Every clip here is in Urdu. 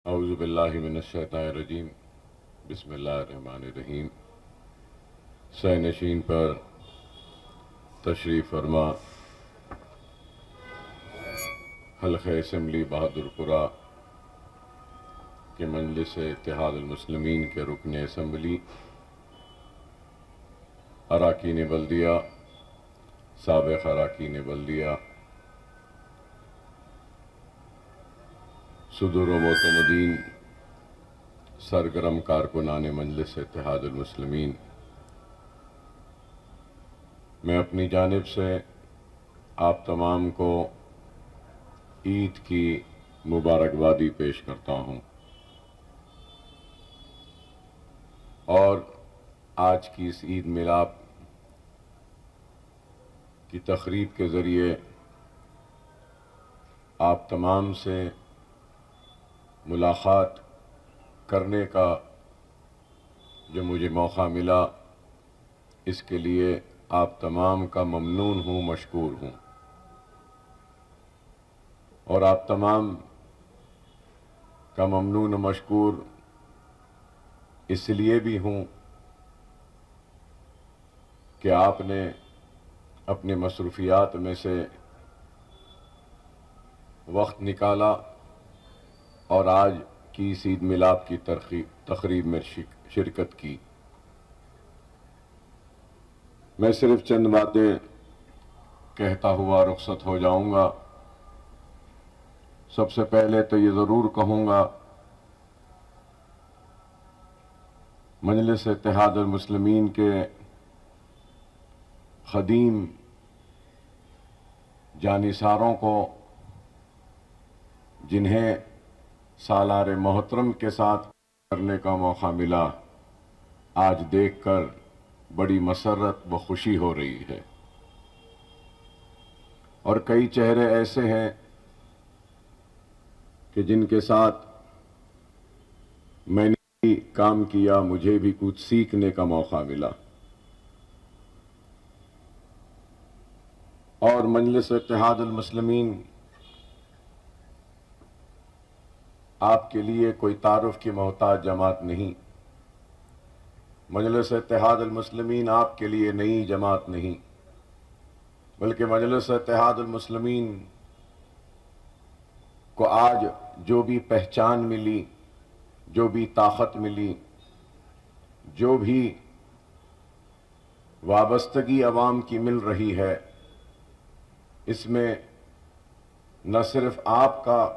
اعوذ باللہ من الشیطان الرجیم بسم اللہ الرحمن الرحیم۔ سہ نشین پر تشریف فرما حلقہ اسمبلی بہادر پورہ کے مجلس اتحاد المسلمین کے رکن اسمبلی، اراکین بلدیہ، سابق اراکین بلدیہ، صدور و معتمدین، سرگرم کارکنان مجلس اتحاد المسلمین، میں اپنی جانب سے آپ تمام کو عید کی مبارکبادی پیش کرتا ہوں، اور آج کی اس عید میلاد کی تقریب کے ذریعے آپ تمام سے ملاقات کرنے کا جو مجھے موقع ملا، اس کے لیے آپ تمام کا ممنون ہوں، مشکور ہوں، اور آپ تمام کا ممنون و مشکور اس لیے بھی ہوں کہ آپ نے اپنے مصروفیات میں سے وقت نکالا اور آج کی اس عید میلاد کی تقریب میں شرکت کی۔ میں صرف چند باتیں کہتا ہوا رخصت ہو جاؤں گا۔ سب سے پہلے تو یہ ضرور کہوں گا، مجلس اتحاد المسلمین کے قدیم جانثاروں کو، جنہیں سالار محترم کے ساتھ کرنے کا موقع ملا، آج دیکھ کر بڑی مسرت و خوشی ہو رہی ہے، اور کئی چہرے ایسے ہیں کہ جن کے ساتھ میں نے بھی کام کیا، مجھے بھی کچھ سیکھنے کا موقع ملا، اور مجلس اتحاد المسلمین آپ کے لیے کوئی تعارف کی محتاج جماعت نہیں۔ مجلس اتحاد المسلمین آپ کے لیے نئی جماعت نہیں، بلکہ مجلس اتحاد المسلمین کو آج جو بھی پہچان ملی، جو بھی طاقت ملی، جو بھی وابستگی عوام کی مل رہی ہے، اس میں نہ صرف آپ کا،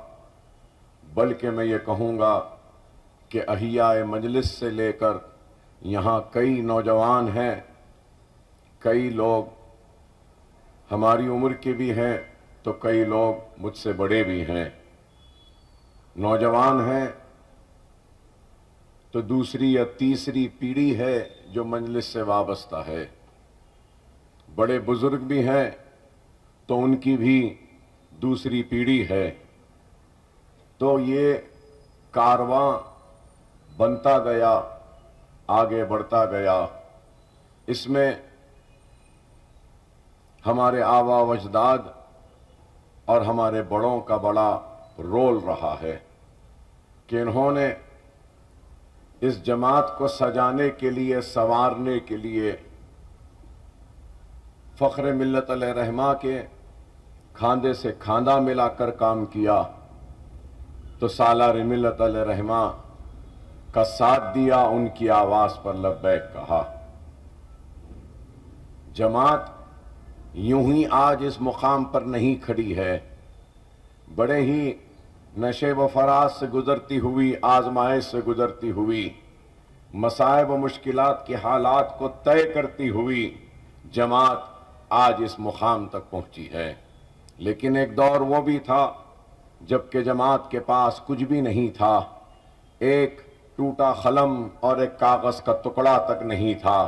بلکہ میں یہ کہوں گا کہ احیاء مجلس سے لے کر یہاں کئی نوجوان ہیں، کئی لوگ ہماری عمر کے بھی ہیں تو کئی لوگ مجھ سے بڑے بھی ہیں، نوجوان ہیں تو دوسری یا تیسری پیڑھی ہے جو مجلس سے وابستہ ہے، بڑے بزرگ بھی ہیں تو ان کی بھی دوسری پیڑھی ہے، تو یہ کارواں بنتا گیا، آگے بڑھتا گیا۔ اس میں ہمارے آبا و اجداد اور ہمارے بڑوں کا بڑا رول رہا ہے کہ انہوں نے اس جماعت کو سجانے کے لیے، سنوارنے کے لیے فخر ملت علیہ رحمہ کے کھاندے سے کھاندہ ملا کر کام کیا، تو سالار ملت علیہ رحمہ کا ساتھ دیا، ان کی آواز پر لبیک کہا۔ جماعت یوں ہی آج اس مقام پر نہیں کھڑی ہے، بڑے ہی نشیب و فراز سے گزرتی ہوئی، آزمائش سے گزرتی ہوئی، مصائب و مشکلات کے حالات کو طے کرتی ہوئی جماعت آج اس مقام تک پہنچی ہے۔ لیکن ایک دور وہ بھی تھا جبکہ جماعت کے پاس کچھ بھی نہیں تھا، ایک ٹوٹا قلم اور ایک کاغذ کا ٹکڑا تک نہیں تھا،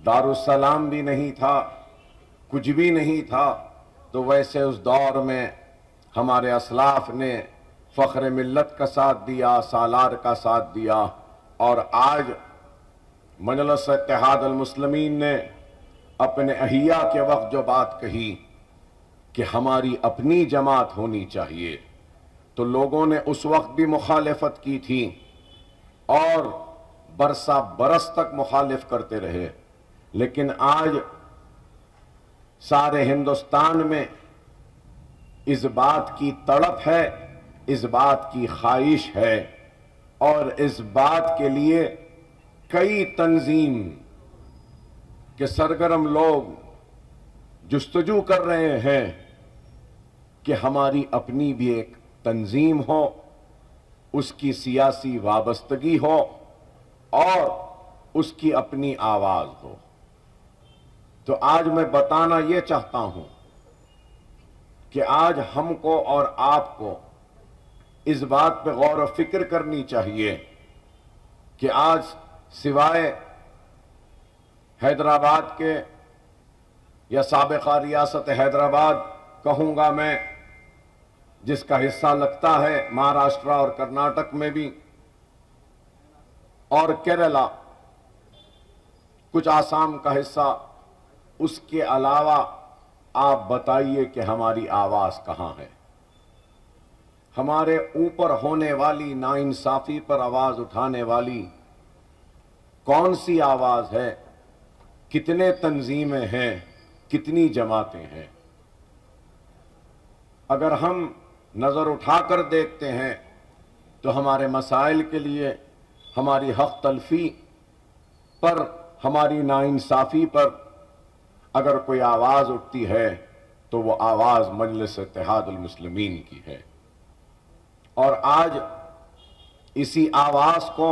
دارالسلام بھی نہیں تھا، کچھ بھی نہیں تھا۔ تو ویسے اس دور میں ہمارے اسلاف نے فخر ملت کا ساتھ دیا، سالار کا ساتھ دیا، اور آج مجلس اتحاد المسلمین نے اپنے احیاء کے وقت جو بات کہی کہ ہماری اپنی جماعت ہونی چاہیے، تو لوگوں نے اس وقت بھی مخالفت کی تھی اور برسا برس تک مخالف کرتے رہے، لیکن آج سارے ہندوستان میں اس بات کی تڑپ ہے، اس بات کی خواہش ہے، اور اس بات کے لیے کئی تنظیم کے سرگرم لوگ جستجو کر رہے ہیں کہ ہماری اپنی بھی ایک تنظیم ہو، اس کی سیاسی وابستگی ہو اور اس کی اپنی آواز ہو۔ تو آج میں بتانا یہ چاہتا ہوں کہ آج ہم کو اور آپ کو اس بات پہ غور و فکر کرنی چاہیے کہ آج سوائے حیدرآباد کے یا سابقہ ریاست حیدرآباد کہوں گا میں، جس کا حصہ لگتا ہے مہاراشٹر اور کرناٹک میں بھی، اور کیرلا، کچھ آسام کا حصہ، اس کے علاوہ آپ بتائیے کہ ہماری آواز کہاں ہے؟ ہمارے اوپر ہونے والی ناانصافی پر آواز اٹھانے والی کون سی آواز ہے؟ کتنے تنظیمیں ہیں؟ کتنی جماعتیں ہیں؟ اگر ہم نظر اٹھا کر دیکھتے ہیں تو ہمارے مسائل کے لیے، ہماری حق تلفی پر، ہماری ناانصافی پر اگر کوئی آواز اٹھتی ہے تو وہ آواز مجلس اتحاد المسلمین کی ہے، اور آج اسی آواز کو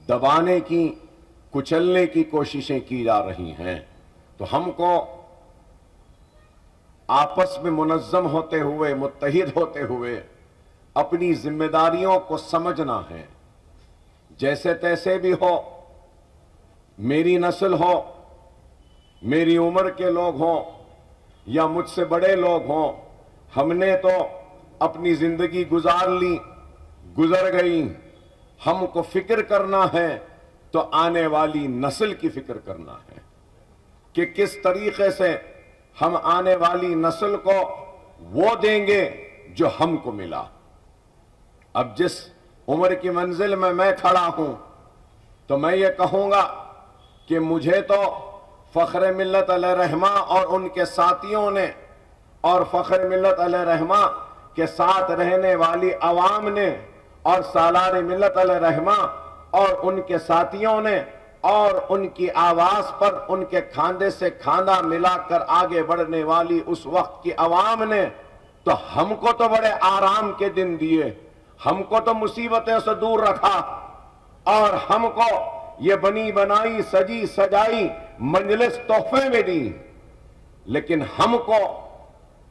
دبانے کی، کچلنے کی کوششیں کی جا رہی ہیں۔ تو ہم کو آپس میں منظم ہوتے ہوئے، متحد ہوتے ہوئے اپنی ذمہ داریوں کو سمجھنا ہے۔ جیسے تیسے بھی ہو، میری نسل ہو، میری عمر کے لوگ ہوں یا مجھ سے بڑے لوگ ہوں، ہم نے تو اپنی زندگی گزار لی، گزر گئی، ہم کو فکر کرنا ہے تو آنے والی نسل کی فکر کرنا ہے کہ کس طریقے سے ہم آنے والی نسل کو وہ دیں گے جو ہم کو ملا۔ اب جس عمر کی منزل میں میں کھڑا ہوں تو میں یہ کہوں گا کہ مجھے تو فخر ملت علیہ رحمہ اور ان کے ساتھیوں نے، اور فخر ملت علیہ رحمہ کے ساتھ رہنے والی عوام نے، اور سالار ملت علیہ رحمہ اور ان کے ساتھیوں نے، اور ان کی آواز پر ان کے کھاندے سے کھاندہ ملا کر آگے بڑھنے والی اس وقت کی عوام نے تو ہم کو تو بڑے آرام کے دن دیے، ہم کو تو مصیبتیں سے دور رکھا، اور ہم کو یہ بنی بنائی سجی سجائی مجلس تحفے میں دی۔ لیکن ہم کو،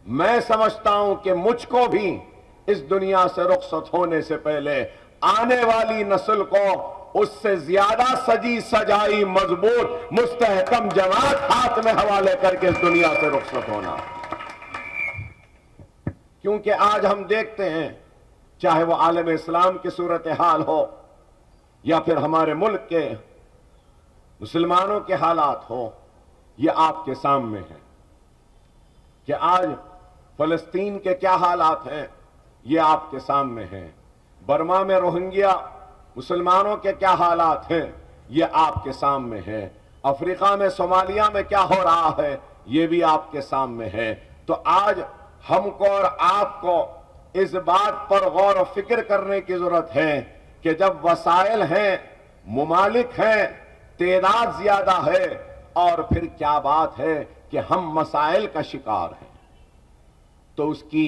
میں سمجھتا ہوں کہ مجھ کو بھی اس دنیا سے رخصت ہونے سے پہلے آنے والی نسل کو اس سے زیادہ سجی سجائی مضبوط مستحکم جماعت ہاتھ میں حوالے کر کے اس دنیا سے رخصت ہونا۔ کیونکہ آج ہم دیکھتے ہیں، چاہے وہ عالم اسلام کی صورتحال ہو یا پھر ہمارے ملک کے مسلمانوں کے حالات ہو، یہ آپ کے سامنے ہیں کہ آج فلسطین کے کیا حالات ہیں، یہ آپ کے سامنے ہیں۔ برما میں روہنگیا مسلمانوں کے کیا حالات ہیں، یہ آپ کے سامنے ہیں۔ افریقہ میں، صومالیہ میں کیا ہو رہا ہے، یہ بھی آپ کے سامنے ہے۔ تو آج ہم کو اور آپ کو اس بات پر غور و فکر کرنے کی ضرورت ہے کہ جب وسائل ہیں، ممالک ہیں، تعداد زیادہ ہے، اور پھر کیا بات ہے کہ ہم مسائل کا شکار ہیں، تو اس کی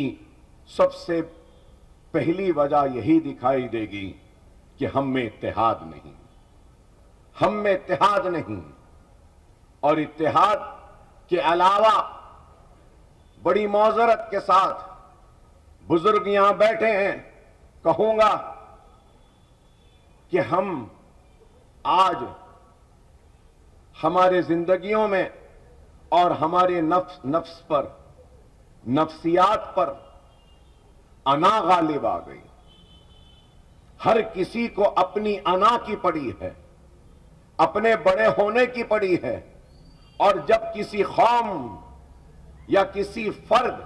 سب سے پہلی وجہ یہی دکھائی دے گی کہ ہم میں اتحاد نہیں، ہم میں اتحاد نہیں۔ اور اتحاد کے علاوہ بڑی معذرت کے ساتھ بزرگ یہاں بیٹھے ہیں، کہوں گا کہ ہم آج ہمارے زندگیوں میں اور ہمارے نفس پر، نفسیات پر انا غالب آ گئی۔ ہر کسی کو اپنی انا کی پڑی ہے، اپنے بڑے ہونے کی پڑی ہے، اور جب کسی قوم یا کسی فرد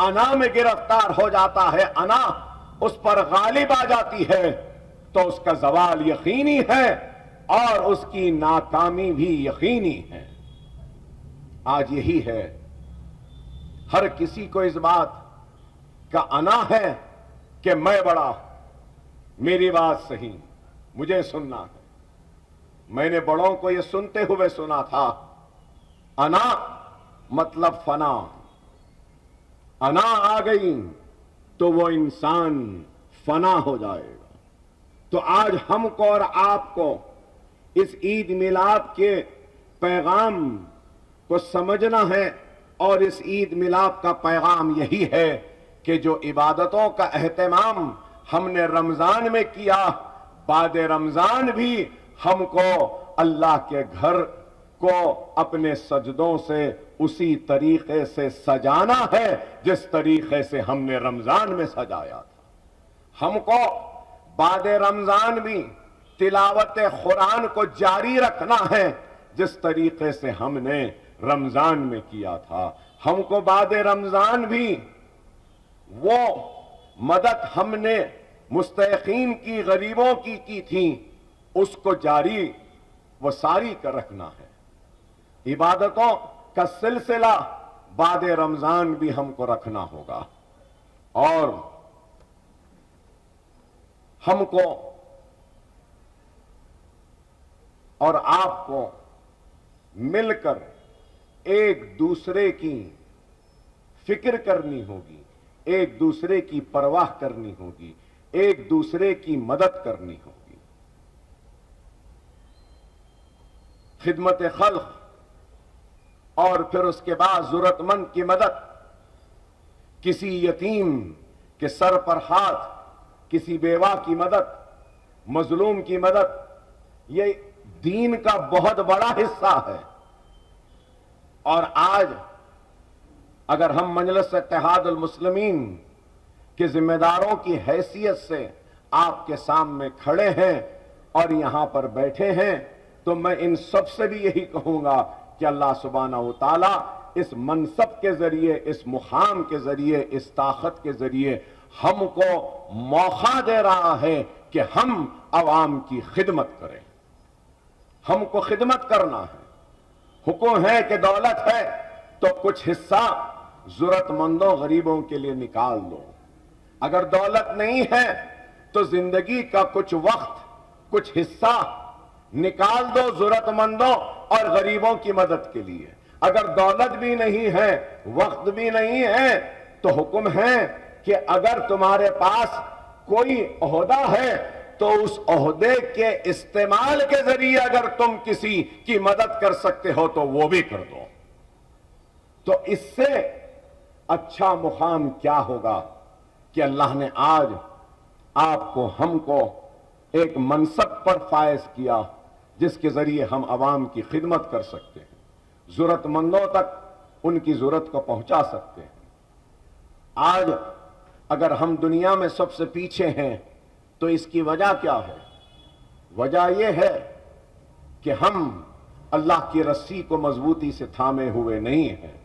انا میں گرفتار ہو جاتا ہے، انا اس پر غالب آ جاتی ہے، تو اس کا زوال یقینی ہے اور اس کی ناکامی بھی یقینی ہے۔ آج یہی ہے، ہر کسی کو اس بات کا انا ہے کہ میں بڑا، میری بات صحیح، مجھے سننا ہے۔ میں نے بڑوں کو یہ سنتے ہوئے سنا تھا، انا مطلب فنا، انا آ گئی تو وہ انسان فنا ہو جائے گا۔ تو آج ہم کو اور آپ کو اس عید میلاد کے پیغام کو سمجھنا ہے، اور اس عید میلاد کا پیغام یہی ہے کہ جو عبادتوں کا اہتمام ہم نے رمضان میں کیا، بعد رمضان بھی ہم کو اللہ کے گھر کو اپنے سجدوں سے اسی طریقے سے سجانا ہے جس طریقے سے ہم نے رمضان میں سجایا تھا۔ ہم کو بعد رمضان بھی تلاوت قرآن کو جاری رکھنا ہے جس طریقے سے ہم نے رمضان میں کیا تھا۔ ہم کو بعد رمضان بھی وہ مدد ہم نے مستحقین کی، غریبوں کی تھی، اس کو جاری و ساری کر رکھنا ہے۔ عبادتوں کا سلسلہ بعد رمضان بھی ہم کو رکھنا ہوگا، اور ہم کو اور آپ کو مل کر ایک دوسرے کی فکر کرنی ہوگی، ایک دوسرے کی پرواہ کرنی ہوگی، ایک دوسرے کی مدد کرنی ہوگی۔ خدمت خلق اور پھر اس کے بعد ضرورت مند کی مدد، کسی یتیم کے سر پر ہاتھ، کسی بیوہ کی مدد، مظلوم کی مدد، یہ دین کا بہت بڑا حصہ ہے۔ اور آج اگر ہم مجلس اتحاد المسلمین کے ذمہ داروں کی حیثیت سے آپ کے سامنے کھڑے ہیں اور یہاں پر بیٹھے ہیں، تو میں ان سب سے بھی یہی کہوں گا کہ اللہ سبحانہ و تعالیٰ اس منصب کے ذریعے، اس مقام کے ذریعے، اس طاقت کے ذریعے ہم کو موقع دے رہا ہے کہ ہم عوام کی خدمت کریں۔ ہم کو خدمت کرنا ہے۔ حکم ہے کہ دولت ہے تو کچھ حصہ ضرورت مندوں، غریبوں کے لیے نکال دو۔ اگر دولت نہیں ہے تو زندگی کا کچھ وقت، کچھ حصہ نکال دو ضرورت مندوں اور غریبوں کی مدد کے لیے۔ اگر دولت بھی نہیں ہے، وقت بھی نہیں ہے، تو حکم ہے کہ اگر تمہارے پاس کوئی عہدہ ہے تو اس عہدے کے استعمال کے ذریعے اگر تم کسی کی مدد کر سکتے ہو تو وہ بھی کر دو۔ تو اس سے اچھا مقام کیا ہوگا کہ اللہ نے آج آپ کو، ہم کو ایک منصب پر فائز کیا جس کے ذریعے ہم عوام کی خدمت کر سکتے ہیں، ضرورت مندوں تک ان کی ضرورت کو پہنچا سکتے ہیں۔ آج اگر ہم دنیا میں سب سے پیچھے ہیں تو اس کی وجہ کیا ہے؟ وجہ یہ ہے کہ ہم اللہ کی رسی کو مضبوطی سے تھامے ہوئے نہیں ہیں۔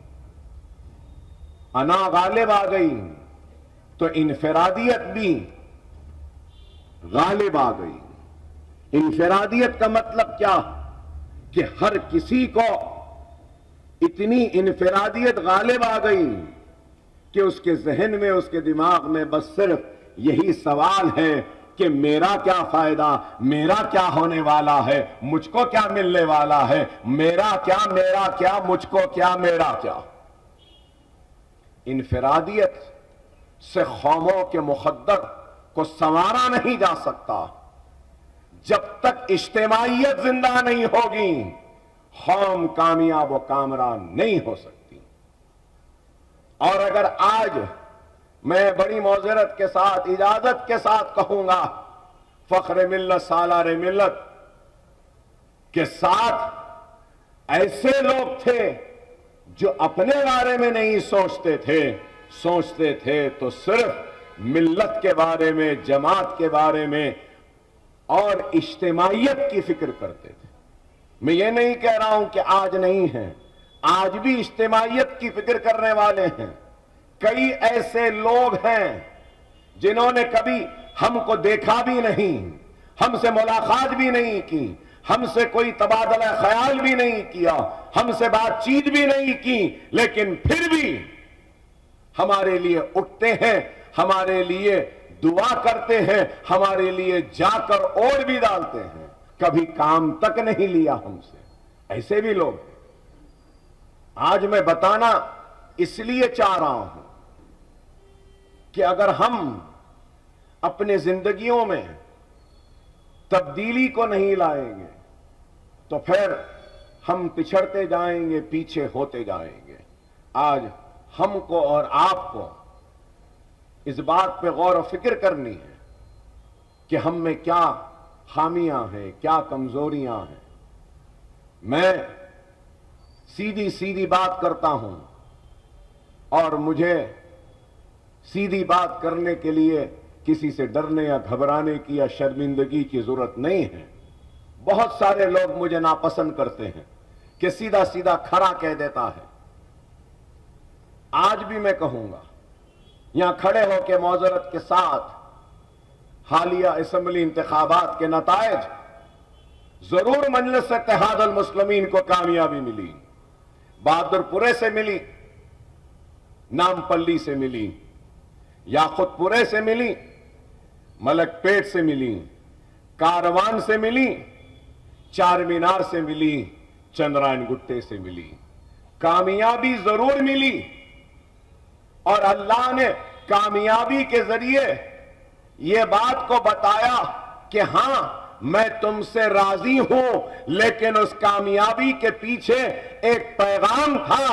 انا غالب آ گئی تو انفرادیت بھی غالب آ گئی۔ انفرادیت کا مطلب کیا؟ کہ ہر کسی کو اتنی انفرادیت غالب آ گئی کہ اس کے ذہن میں، اس کے دماغ میں بس صرف یہی سوال ہے کہ میرا کیا فائدہ، میرا کیا ہونے والا ہے، مجھ کو کیا ملنے والا ہے، میرا کیا، مجھ کو کیا، میرا کیا۔ انفرادیت سے قوموں کے مقدر کو سنوارا نہیں جا سکتا۔ جب تک اجتماعیت زندہ نہیں ہوگی، قوم کامیاب و کامران نہیں ہو سکتی۔ اور اگر آج میں بڑی معذرت کے ساتھ، اجازت کے ساتھ کہوں گا، فخر ملت سالار ملت کے ساتھ ایسے لوگ تھے جو اپنے بارے میں نہیں سوچتے تھے تو صرف ملت کے بارے میں، جماعت کے بارے میں اور اجتماعیت کی فکر کرتے تھے۔ میں یہ نہیں کہہ رہا ہوں کہ آج نہیں ہیں، آج بھی اجتماعیت کی فکر کرنے والے ہیں، کئی ایسے لوگ ہیں جنہوں نے کبھی ہم کو دیکھا بھی نہیں، ہم سے ملاقات بھی نہیں کی، ہم سے کوئی تبادلہ خیال بھی نہیں کیا، ہم سے بات چیت بھی نہیں کی، لیکن پھر بھی ہمارے لیے اٹھتے ہیں، ہمارے لیے دعا کرتے ہیں، ہمارے لیے جا کر اور بھی ڈالتے ہیں، کبھی کام تک نہیں لیا ہم سے۔ ایسے بھی لوگ ہیں۔ آج میں بتانا اس لیے چاہ رہا ہوں کہ اگر ہم اپنے زندگیوں میں تبدیلی کو نہیں لائیں گے تو پھر ہم پچھڑتے جائیں گے، پیچھے ہوتے جائیں گے۔ آج ہم کو اور آپ کو اس بات پہ غور و فکر کرنی ہے کہ ہم میں کیا خامیاں ہیں، کیا کمزوریاں ہیں۔ میں سیدھی سیدھی بات کرتا ہوں اور مجھے سیدھی بات کرنے کے لیے کسی سے ڈرنے یا گھبرانے کی یا شرمندگی کی ضرورت نہیں ہے۔ بہت سارے لوگ مجھے ناپسند کرتے ہیں کہ سیدھا سیدھا کھڑا کہہ دیتا ہے۔ آج بھی میں کہوں گا، یہاں کھڑے ہو کے معذرت کے ساتھ، حالیہ اسمبلی انتخابات کے نتائج ضرور مجلس اتحاد المسلمین کو کامیابی ملی، بہادر پورے سے ملی، نام پلی سے ملی، یاقوت پورے سے ملی، ملک پیٹ سے ملی، کاروان سے ملی، چار مینار سے ملی، چندرائن گٹے سے ملی۔ کامیابی ضرور ملی، اور اللہ نے کامیابی کے ذریعے یہ بات کو بتایا کہ ہاں میں تم سے راضی ہوں، لیکن اس کامیابی کے پیچھے ایک پیغام تھا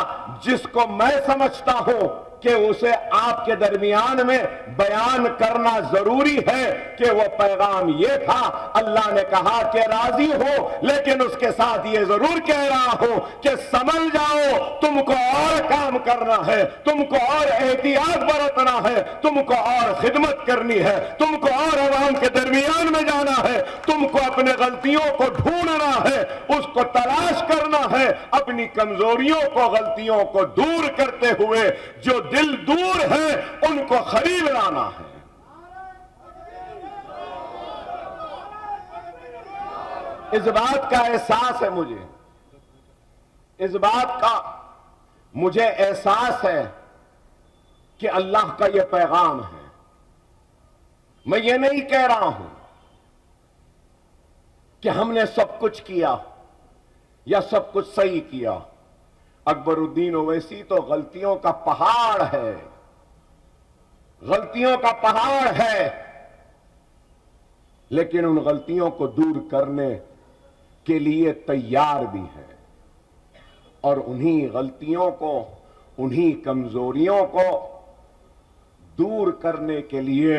جس کو میں سمجھتا ہوں کہ اسے آپ کے درمیان میں بیان کرنا ضروری ہے کہ وہ پیغام یہ تھا۔ اللہ نے کہا کہ راضی ہو، لیکن اس کے ساتھ یہ ضرور کہہ رہا ہوں کہ سنبھل جاؤ، تم کو اور کام کرنا ہے، تم کو اور احتیاط برتنا ہے، تم کو اور خدمت کرنی ہے، تم کو اور عوام کے درمیان میں جانا ہے، تم کو اپنے غلطیوں کو ڈھونڈنا ہے، اس کو تلاش کرنا ہے، اپنی کمزوریوں کو، غلطیوں کو دور کرتے ہوئے جو دل دور ہے ان کو قریب لانا ہے۔ اس بات کا احساس ہے مجھے، اس بات کا مجھے احساس ہے کہ اللہ کا یہ پیغام ہے۔ میں یہ نہیں کہہ رہا ہوں کہ ہم نے سب کچھ کیا یا سب کچھ صحیح کیا۔ اکبر الدین اویسی تو غلطیوں کا پہاڑ ہے، غلطیوں کا پہاڑ ہے، لیکن ان غلطیوں کو دور کرنے کے لیے تیار بھی ہے، اور انہی غلطیوں کو، انہی کمزوریوں کو دور کرنے کے لیے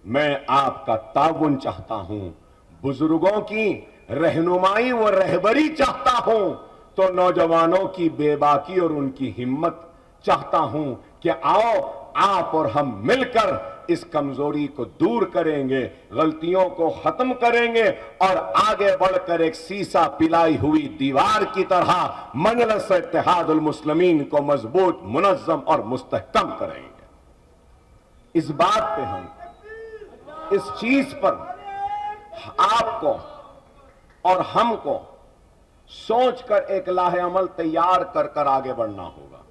میں آپ کا تعاون چاہتا ہوں، بزرگوں کی رہنمائی و رہبری چاہتا ہوں، تو نوجوانوں کی بے باکی اور ان کی ہمت چاہتا ہوں کہ آؤ آپ اور ہم مل کر اس کمزوری کو دور کریں گے، غلطیوں کو ختم کریں گے، اور آگے بڑھ کر ایک سیسا پلائی ہوئی دیوار کی طرح مجلس اتحاد المسلمین کو مضبوط، منظم اور مستحکم کریں گے۔ اس بات پہ ہم، اس چیز پر آپ کو اور ہم کو سوچ کر ایک لاہ عمل تیار کر کر آگے بڑھنا ہوگا،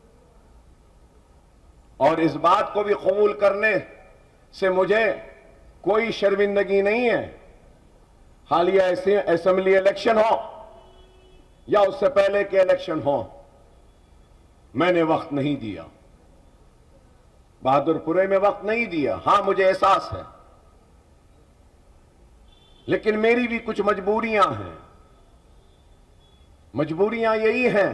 اور اس بات کو بھی قبول کرنے سے مجھے کوئی شرمندگی نہیں ہے۔ حالیہ اسمبلی الیکشن ہو یا اس سے پہلے کے الیکشن ہو، میں نے وقت نہیں دیا، بہادر پورے میں وقت نہیں دیا۔ ہاں مجھے احساس ہے، لیکن میری بھی کچھ مجبوریاں ہیں۔ مجبوریاں یہی ہیں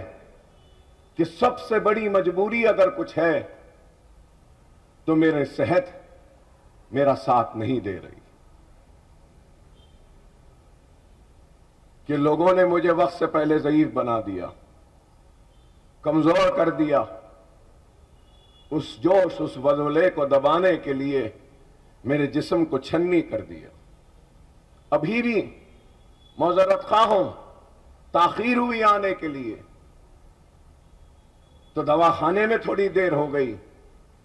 کہ سب سے بڑی مجبوری اگر کچھ ہے تو میرے صحت میرا ساتھ نہیں دے رہی، کہ لوگوں نے مجھے وقت سے پہلے ضعیف بنا دیا، کمزور کر دیا۔ اس جوش، اس ولولے کو دبانے کے لیے میرے جسم کو چھنی کر دیا۔ ابھی بھی معذرت خواہ ہوں، تاخیر ہوئی آنے کے لیے، تو دواخانے میں تھوڑی دیر ہو گئی،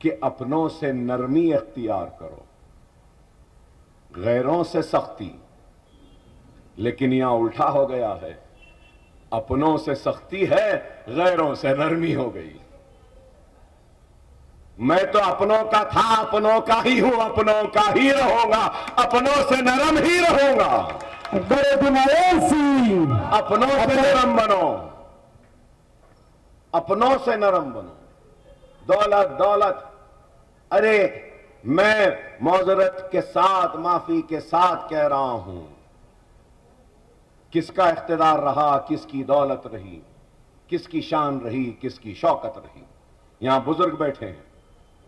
کہ اپنوں سے نرمی اختیار کرو، غیروں سے سختی. لیکن یہاں الٹا ہو گیا ہے، اپنوں سے سختی ہے، غیروں سے نرمی ہو گئی. میں تو اپنوں کا تھا، اپنوں کا ہی ہوں، اپنوں کا ہی رہوں گا، اپنوں سے نرم ہی رہوں گا. اکبر الدین اویسی اپنوں سے نرم بنو، اپنوں سے نرم بنو. دولت دولت، ارے میں معذرت کے ساتھ، معافی کے ساتھ کہہ رہا ہوں، کس کا اقتدار رہا، کس کی دولت رہی، کس کی شان رہی، کس کی شوکت رہی. یہاں بزرگ بیٹھے ہیں.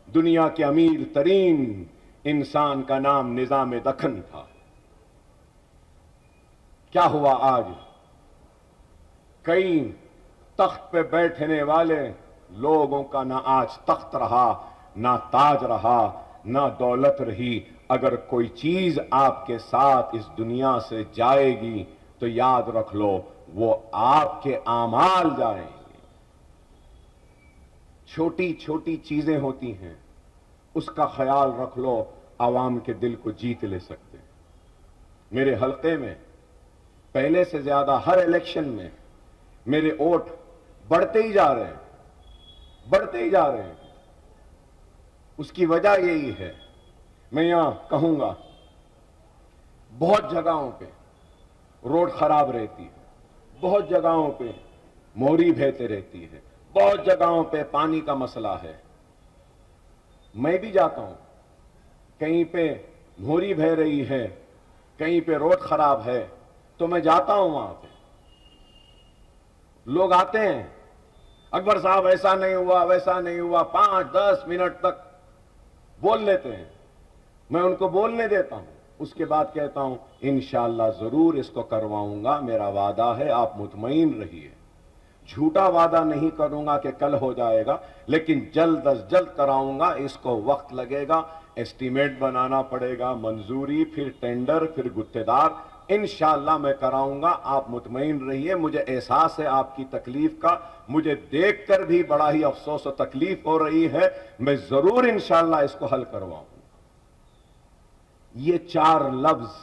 دنیا کے امیر ترین انسان کا نام نظام دکن تھا. کیا ہوا آج؟ کئی تخت پہ بیٹھنے والے لوگوں کا نہ آج تخت رہا، نہ تاج رہا، نہ دولت رہی. اگر کوئی چیز آپ کے ساتھ اس دنیا سے جائے گی تو یاد رکھ لو وہ آپ کے اعمال جائیں گے. چھوٹی چھوٹی چیزیں ہوتی ہیں، اس کا خیال رکھ لو، عوام کے دل کو جیت لے سکتے ہیں. میرے حلقے میں پہلے سے زیادہ ہر الیکشن میں میرے ووٹ بڑھتے ہی جا رہے ہیں، بڑھتے ہی جا رہے ہیں. اس کی وجہ یہی ہے، میں یہاں کہوں گا، بہت جگہوں پہ روڈ خراب رہتی ہے، بہت جگہوں پہ موری بہتے رہتی ہے، بہت جگہوں پہ پانی کا مسئلہ ہے. میں بھی جاتا ہوں، کہیں پہ موری بہ رہی ہے، کہیں پہ روڈ خراب ہے، تو میں جاتا ہوں وہاں پہ. لوگ آتے ہیں، اکبر صاحب ایسا نہیں ہوا، ویسا نہیں ہوا، 5-10 منٹ تک بول لیتے ہیں. میں ان کو بولنے دیتا ہوں، اس کے بعد کہتا ہوں انشاءاللہ ضرور اس کو کرواؤں گا، میرا وعدہ ہے، آپ مطمئن رہیے. جھوٹا وعدہ نہیں کروں گا کہ کل ہو جائے گا، لیکن جلد از جلد کراؤں گا. اس کو وقت لگے گا، ایسٹیمیٹ بنانا پڑے گا، منظوری، پھر ٹینڈر، پھر گتےدار. انشاءاللہ میں کراؤں گا، آپ مطمئن رہیے. مجھے احساس ہے آپ کی تکلیف کا، مجھے دیکھ کر بھی بڑا ہی افسوس و تکلیف ہو رہی ہے. میں ضرور انشاءاللہ اس کو حل کرواؤں. یہ 4 لفظ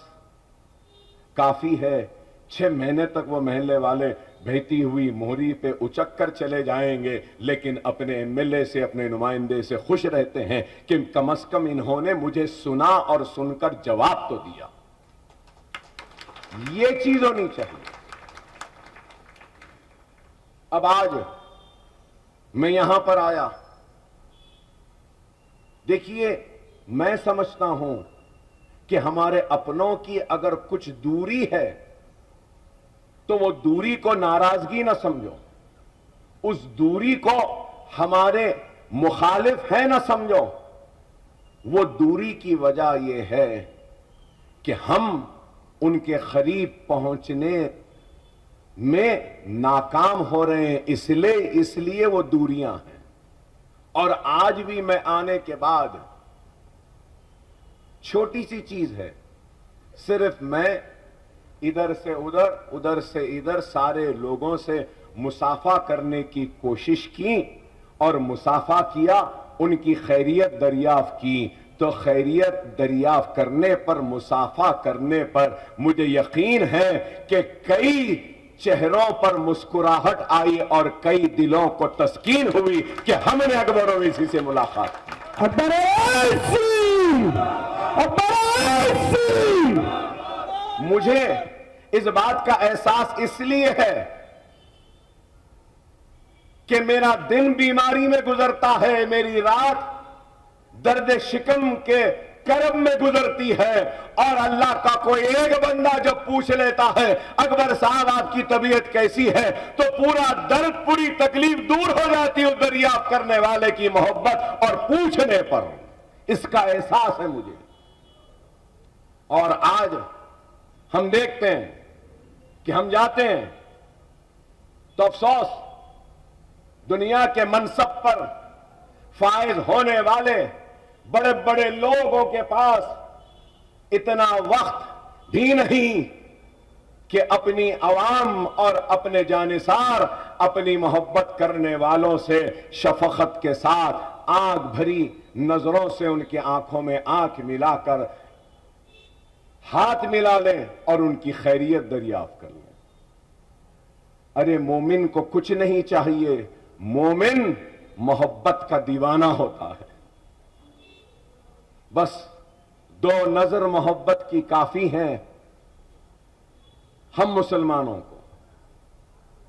کافی ہے. 6 مہینے تک وہ محلے والے بہتی ہوئی موہری پہ اچک کر چلے جائیں گے، لیکن اپنے ایم ایل اے سے، اپنے نمائندے سے خوش رہتے ہیں کہ کم از کم انہوں نے مجھے سنا اور سن کر جواب تو دیا. یہ چیز ہونی چاہیے. اب آج میں یہاں پر آیا، دیکھیے میں سمجھتا ہوں کہ ہمارے اپنوں کی اگر کچھ دوری ہے تو وہ دوری کو ناراضگی نہ سمجھو، اس دوری کو ہمارے مخالف ہے نہ سمجھو. وہ دوری کی وجہ یہ ہے کہ ہم ان کے قریب پہنچنے میں ناکام ہو رہے ہیں، اس لیے وہ دوریاں ہیں. اور آج بھی میں آنے کے بعد چھوٹی سی چیز ہے، صرف میں ادھر سے ادھر، ادھر سے ادھر سارے لوگوں سے مصافحہ کرنے کی کوشش کی اور مصافحہ کیا، ان کی خیریت دریافت کی. تو خیریت دریافت کرنے پر، مصافحہ کرنے پر مجھے یقین ہے کہ کئی چہروں پر مسکراہٹ آئی اور کئی دلوں کو تسکین ہوئی کہ ہم نے اکبر اویسی سے ملاقات کی. اکبر اویسی، اکبر اویسی. مجھے اس بات کا احساس اس لیے ہے کہ میرا دن بیماری میں گزرتا ہے، میری رات درد شکم کے کرب میں گزرتی ہے، اور اللہ کا کوئی ایک بندہ جب پوچھ لیتا ہے اکبر صاحب آپ کی طبیعت کیسی ہے، تو پورا درد، پوری تکلیف دور ہو جاتی ہے دریافت کرنے والے کی محبت اور پوچھنے پر. اس کا احساس ہے مجھے. اور آج ہم دیکھتے ہیں کہ ہم جاتے ہیں تو افسوس، دنیا کے منصب پر فائز ہونے والے بڑے بڑے لوگوں کے پاس اتنا وقت بھی نہیں کہ اپنی عوام اور اپنے جانثار اپنی محبت کرنے والوں سے شفقت کے ساتھ آنکھ بھری نظروں سے ان کی آنکھوں میں آنکھ ملا کر ہاتھ ملا لیں اور ان کی خیریت دریافت کر لیں۔ ارے مومن کو کچھ نہیں چاہیے، مومن محبت کا دیوانہ ہوتا ہے۔ بس دو نظر محبت کی کافی ہیں ہم مسلمانوں کو۔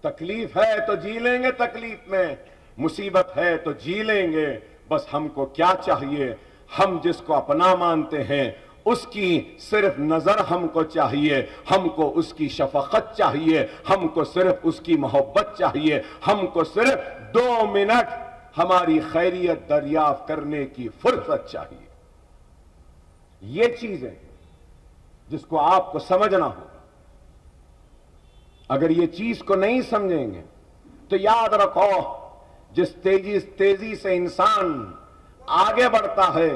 تکلیف ہے تو جی لیں گے، تکلیف میں مصیبت ہے تو جی لیں گے۔ بس ہم کو کیا چاہیے؟ ہم جس کو اپنا مانتے ہیں اس کی صرف نظر ہم کو چاہیے، ہم کو اس کی شفقت چاہیے، ہم کو صرف اس کی محبت چاہیے، ہم کو صرف 2 منٹ ہماری خیریت دریافت کرنے کی فرصت چاہیے۔ یہ چیزیں جس کو آپ کو سمجھنا ہوگا۔ اگر یہ چیز کو نہیں سمجھیں گے تو یاد رکھو، جس تیزی سے انسان آگے بڑھتا ہے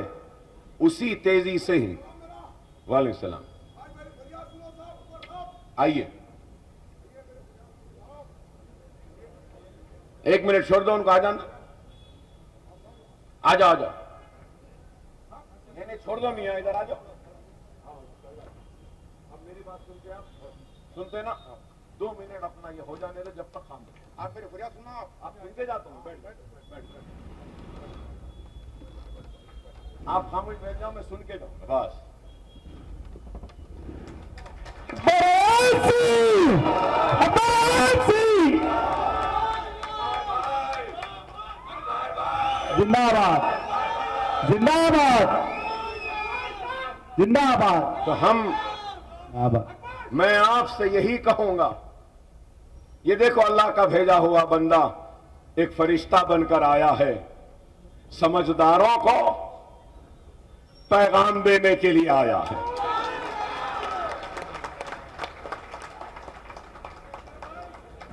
اسی تیزی سے ہی وعلیکم السلام آئیے 1 منٹ چھوڑ دو ان کو، آ جانا، آ جاؤ نہیں چھوڑ دو، نہیں ادھر آ جاؤ۔ اب میری بات سنتے آپ سنتے نا، 2 منٹ اپنا یہ ہو جانے دو جب تک خاموش۔ آپ میری فریاد سنا، آپ سن کے جاتا ہوں، بیٹھ آپ خاموش بیٹھ جاؤ، میں سن کے جاؤں بس۔ زندہ باد، زندہ باد، زندہ باد۔ تو میں آپ سے یہی کہوں گا، یہ دیکھو اللہ کا بھیجا ہوا بندہ ایک فرشتہ بن کر آیا ہے، سمجھداروں کو پیغام دینے کے لیے آیا ہے۔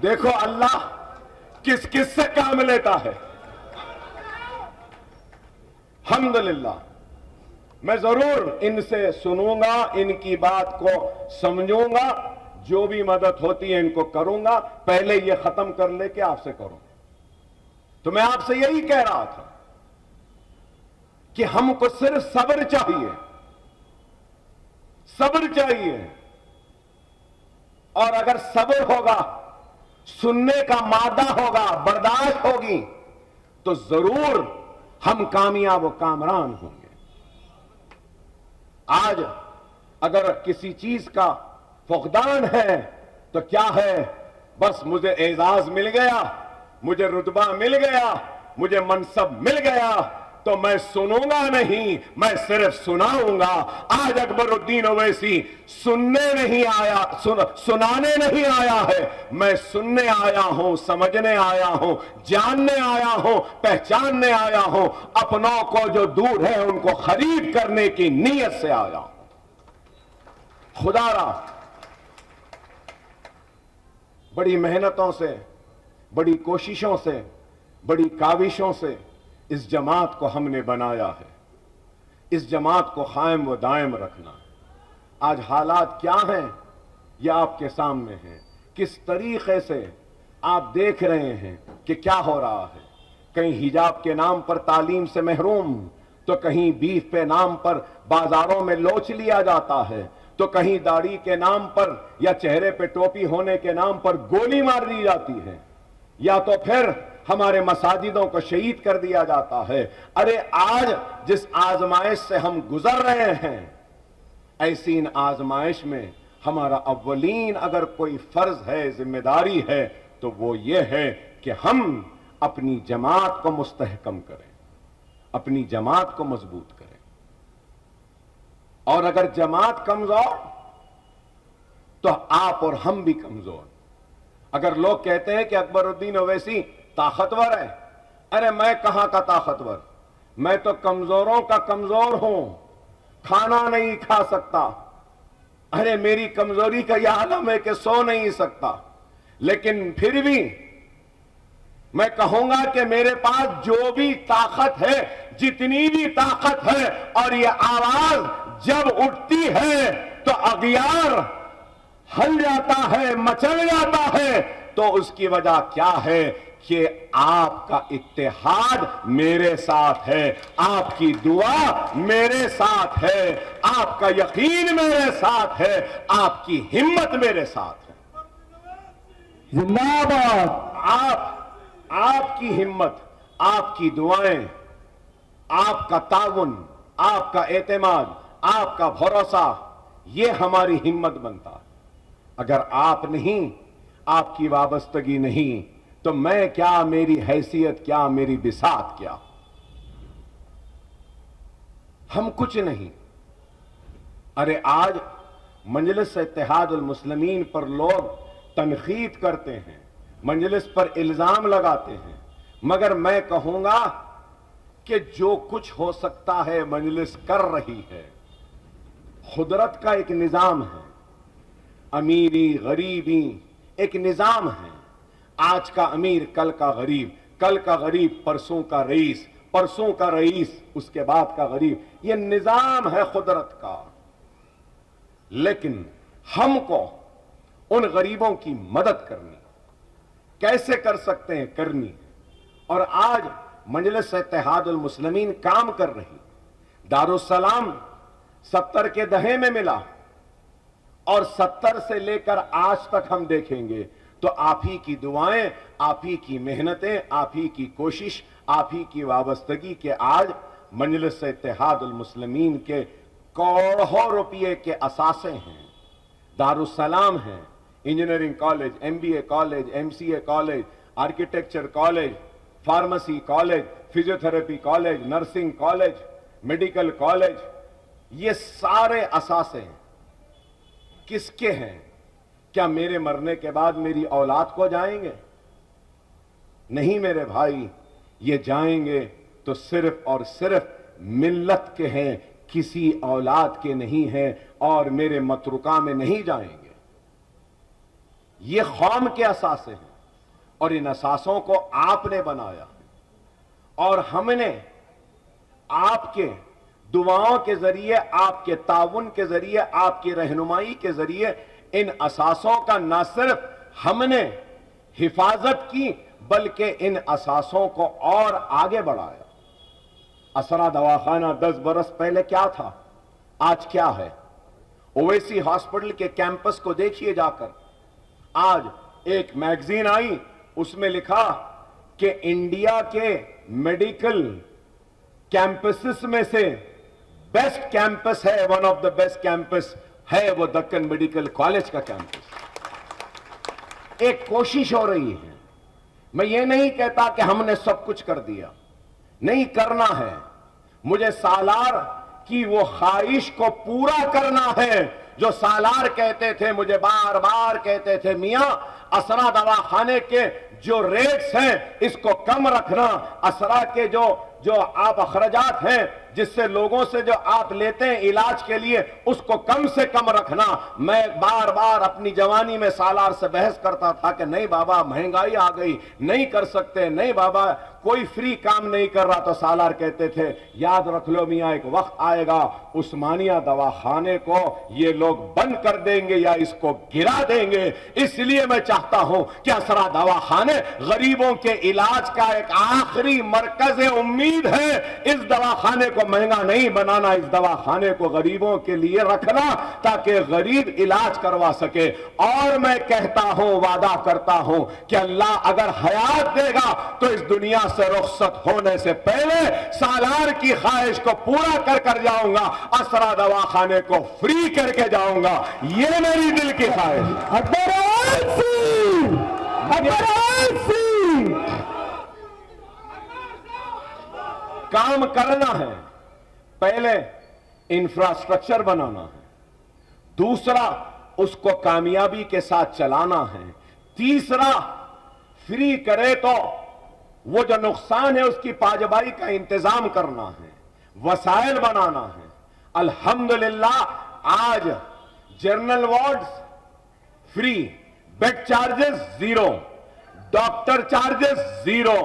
دیکھو اللہ کس کس سے کام لیتا ہے۔ الحمدللہ میں ضرور ان سے سنوں گا، ان کی بات کو سمجھوں گا، جو بھی مدد ہوتی ہے ان کو کروں گا۔ پہلے یہ ختم کر لے کے آپ سے کروں۔ تو میں آپ سے یہی کہہ رہا تھا کہ ہم کو صرف صبر چاہیے، صبر چاہیے، اور اگر صبر ہوگا، سننے کا مادہ ہوگا، برداشت ہوگی، تو ضرور ہم کامیاب و کامران ہوں گے۔ آج اگر کسی چیز کا فقدان ہے تو کیا ہے؟ بس مجھے اعزاز مل گیا، مجھے رتبہ مل گیا، مجھے منصب مل گیا، تو میں سنوں گا نہیں، میں صرف سناؤں گا۔ آج اکبر الدین اویسی سننے نہیں آیا، سنانے نہیں آیا ہے، میں سننے آیا ہوں، سمجھنے آیا ہوں، جاننے آیا ہوں، پہچاننے آیا ہوں، اپنوں کو جو دور ہے ان کو خرید کرنے کی نیت سے آیا ہوں۔ خدا را بڑی محنتوں سے، بڑی کوششوں سے، بڑی کاوشوں سے اس جماعت کو ہم نے بنایا ہے۔ اس جماعت کو قائم و دائم رکھنا۔ آج حالات کیا ہیں یہ آپ کے سامنے ہیں، کس طریقے سے آپ دیکھ رہے ہیں کہ کیا ہو رہا ہے۔ کہیں حجاب کے نام پر تعلیم سے محروم، تو کہیں بیف پہ نام پر بازاروں میں لوچ لیا جاتا ہے، تو کہیں داڑھی کے نام پر یا چہرے پہ ٹوپی ہونے کے نام پر گولی مار دی جاتی ہے، یا تو پھر ہمارے مساجدوں کو شہید کر دیا جاتا ہے۔ ارے آج جس آزمائش سے ہم گزر رہے ہیں، ایسی ان آزمائش میں ہمارا اولین اگر کوئی فرض ہے، ذمہ داری ہے، تو وہ یہ ہے کہ ہم اپنی جماعت کو مستحکم کریں، اپنی جماعت کو مضبوط کریں۔ اور اگر جماعت کمزور تو آپ اور ہم بھی کمزور۔ اگر لوگ کہتے ہیں کہ اکبر الدین اویسی طاقتور ہے، ارے میں کہاں کا طاقتور، میں تو کمزوروں کا کمزور ہوں، کھانا نہیں کھا سکتا۔ ارے میری کمزوری کا یہ عالم ہے کہ سو نہیں سکتا، لیکن پھر بھی میں کہوں گا کہ میرے پاس جو بھی طاقت ہے، جتنی بھی طاقت ہے، اور یہ آواز جب اٹھتی ہے تو اغیار ہل جاتا ہے، مچل جاتا ہے، تو تو اس کی وجہ کیا ہے کہ آپ کا اتحاد میرے ساتھ ہے، آپ کی دعا میرے ساتھ ہے، آپ کا یقین میرے ساتھ ہے، آپ کی ہمت میرے ساتھ ہے۔ زندہ آباد، آپ کی ہمت، آپ کی دعائیں، آپ کا تعاون، آپ کا اعتماد، آپ کا بھروسہ، یہ ہماری ہمت بنتا ہے۔ اگر آپ نہیں، آپ کی وابستگی نہیں، تو میں کیا، میری حیثیت کیا، میری بساط کیا؟ ہم کچھ نہیں۔ ارے آج مجلس اتحاد المسلمین پر لوگ تنقید کرتے ہیں، مجلس پر الزام لگاتے ہیں، مگر میں کہوں گا کہ جو کچھ ہو سکتا ہے مجلس کر رہی ہے۔ قدرت کا ایک نظام ہے، امیری غریبی ایک نظام ہے۔ آج کا امیر کل کا غریب، کل کا غریب پرسوں کا رئیس، پرسوں کا رئیس اس کے بعد کا غریب، یہ نظام ہے قدرت کا۔ لیکن ہم کو ان غریبوں کی مدد کرنی، کیسے کر سکتے ہیں؟ کرنی۔ اور آج مجلس اتحاد المسلمین کام کر رہی۔ دارالسلام 70 کے دہے میں ملا، اور 70 سے لے کر آج تک ہم دیکھیں گے تو آپ ہی کی دعائیں، آپ ہی کی محنتیں، آپ ہی کی کوشش، آپ ہی کی وابستگی کے آج مجلس اتحاد المسلمین کے کروڑوں روپے کے اثاثے ہیں۔ دارالسلام ہیں، engineering college, M B A college, M C A college, architecture college, pharmacy college, physiotherapy college, nursing college, medical college, یہ سارے اثاثے ہیں۔ کس کے ہیں؟ کیا میرے مرنے کے بعد میری اولاد کو جائیں گے؟ نہیں میرے بھائی، یہ جائیں گے تو صرف اور صرف ملت کے ہیں، کسی اولاد کے نہیں ہیں، اور میرے متروکہ میں نہیں جائیں گے۔ یہ قوم کے اثاثے ہیں، اور ان اثاثوں کو آپ نے بنایا، اور ہم نے آپ کے دعاؤں کے ذریعے، آپ کے تعاون کے ذریعے، آپ کی رہنمائی کے ذریعے ان اثاثوں کا نہ صرف ہم نے حفاظت کی بلکہ ان اثاثوں کو اور آگے بڑھایا۔ اسرا دواخانہ 10 برس پہلے کیا تھا، آج کیا ہے؟ اویسی ہاسپٹل کے کیمپس کو دیکھیے جا کر۔ آج ایک میگزین آئی، اس میں لکھا کہ انڈیا کے میڈیکل کیمپسز میں سے بیسٹ کیمپس ہے، one of the best campus ہے وہ دکن میڈیکل کالج کا کیمپس۔ ایک کوشش ہو رہی ہے۔ میں یہ نہیں کہتا کہ ہم نے سب کچھ کر دیا، نہیں کرنا ہے۔ مجھے سالار کی وہ خواہش کو پورا کرنا ہے جو سالار کہتے تھے، مجھے بار بار کہتے تھے، میاں اسرا دواخانے کے جو ریٹس ہیں اس کو کم رکھنا، اسرا کے جو آپ اخراجات ہیں جس سے لوگوں سے جو آپ لیتے ہیں علاج کے لیے اس کو کم سے کم رکھنا۔ میں بار بار اپنی جوانی میں سالار سے بحث کرتا تھا کہ نہیں بابا مہنگائی آ گئی، نہیں کر سکتے، نہیں بابا کوئی فری کام نہیں کر رہا۔ تو سالار کہتے تھے یاد رکھ لو میاں، ایک وقت آئے گا عثمانیہ دواخانے کو یہ لوگ بند کر دیں گے یا اس کو گرا دیں گے۔ اس لیے میں چاہتا ہوں کہ اسرا دواخانے غریبوں کے علاج کا ایک آخری مرکز امید ہے۔ اس دواخانے کو مہنگا نہیں بنانا، اس دواخانے کو غریبوں کے لیے رکھنا تاکہ غریب علاج کروا سکے۔ اور میں کہتا ہوں، وعدہ کرتا ہوں کہ اللہ اگر حیات دے گا تو اس دنیا سے رخصت ہونے سے پہلے سالار کی خواہش کو پورا کر جاؤں گا، اسرا دواخانے کو فری کر کے جاؤں گا۔ یہ میری دل کی خواہش ہے۔ اکبر آسی، اکبر آسی۔ کام کرنا ہے، پہلے انفراسٹرکچر بنانا ہے، دوسرا اس کو کامیابی کے ساتھ چلانا ہے، تیسرا فری کرے تو وہ جو نقصان ہے اس کی پاجبائی کا انتظام کرنا ہے، وسائل بنانا ہے۔ الحمدللہ آج general wards free, bed charges zero, doctor charges zero,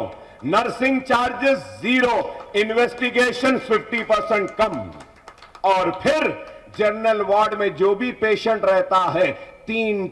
nursing charges zero, investigation 50% کم، اور پھر جنرل وارڈ میں جو بھی پیشنٹ رہتا ہے 3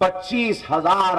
25,000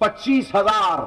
25,000।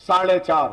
4.5,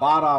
12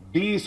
20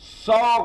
100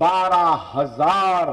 12,000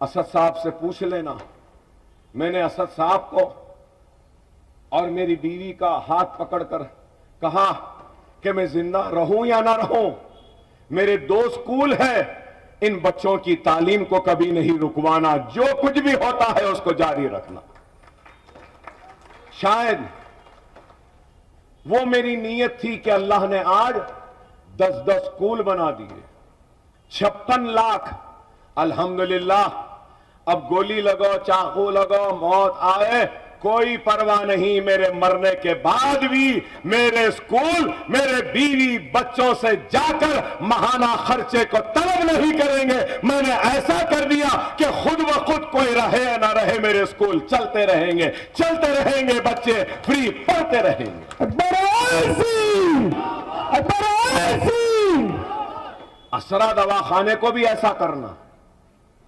اسد صاحب سے پوچھ لینا. میں نے اسد صاحب کو اور میری بیوی کا ہاتھ پکڑ کر کہا کہ میں زندہ رہوں یا نہ رہوں, میرے 2 اسکول ہیں, ان بچوں کی تعلیم کو کبھی نہیں رکوانا, جو کچھ بھی ہوتا ہے اس کو جاری رکھنا. شاید وہ میری نیت تھی کہ اللہ نے آج 10 اسکول بنا دیے, 56 لاکھ. الحمدللہ اب گولی لگو, چاقو لگو, موت آئے, کوئی پرواہ نہیں. میرے مرنے کے بعد بھی میرے اسکول میرے بیوی بچوں سے جا کر ماہانہ خرچے کو طلب نہیں کریں گے. میں نے ایسا کر دیا کہ خود بخود کوئی رہے یا نہ رہے میرے اسکول چلتے رہیں گے, چلتے رہیں گے, بچے فری پڑھتے رہیں گے. اکبر اویسی, اکبر اویسی. اسرا دواخانے کو بھی ایسا کرنا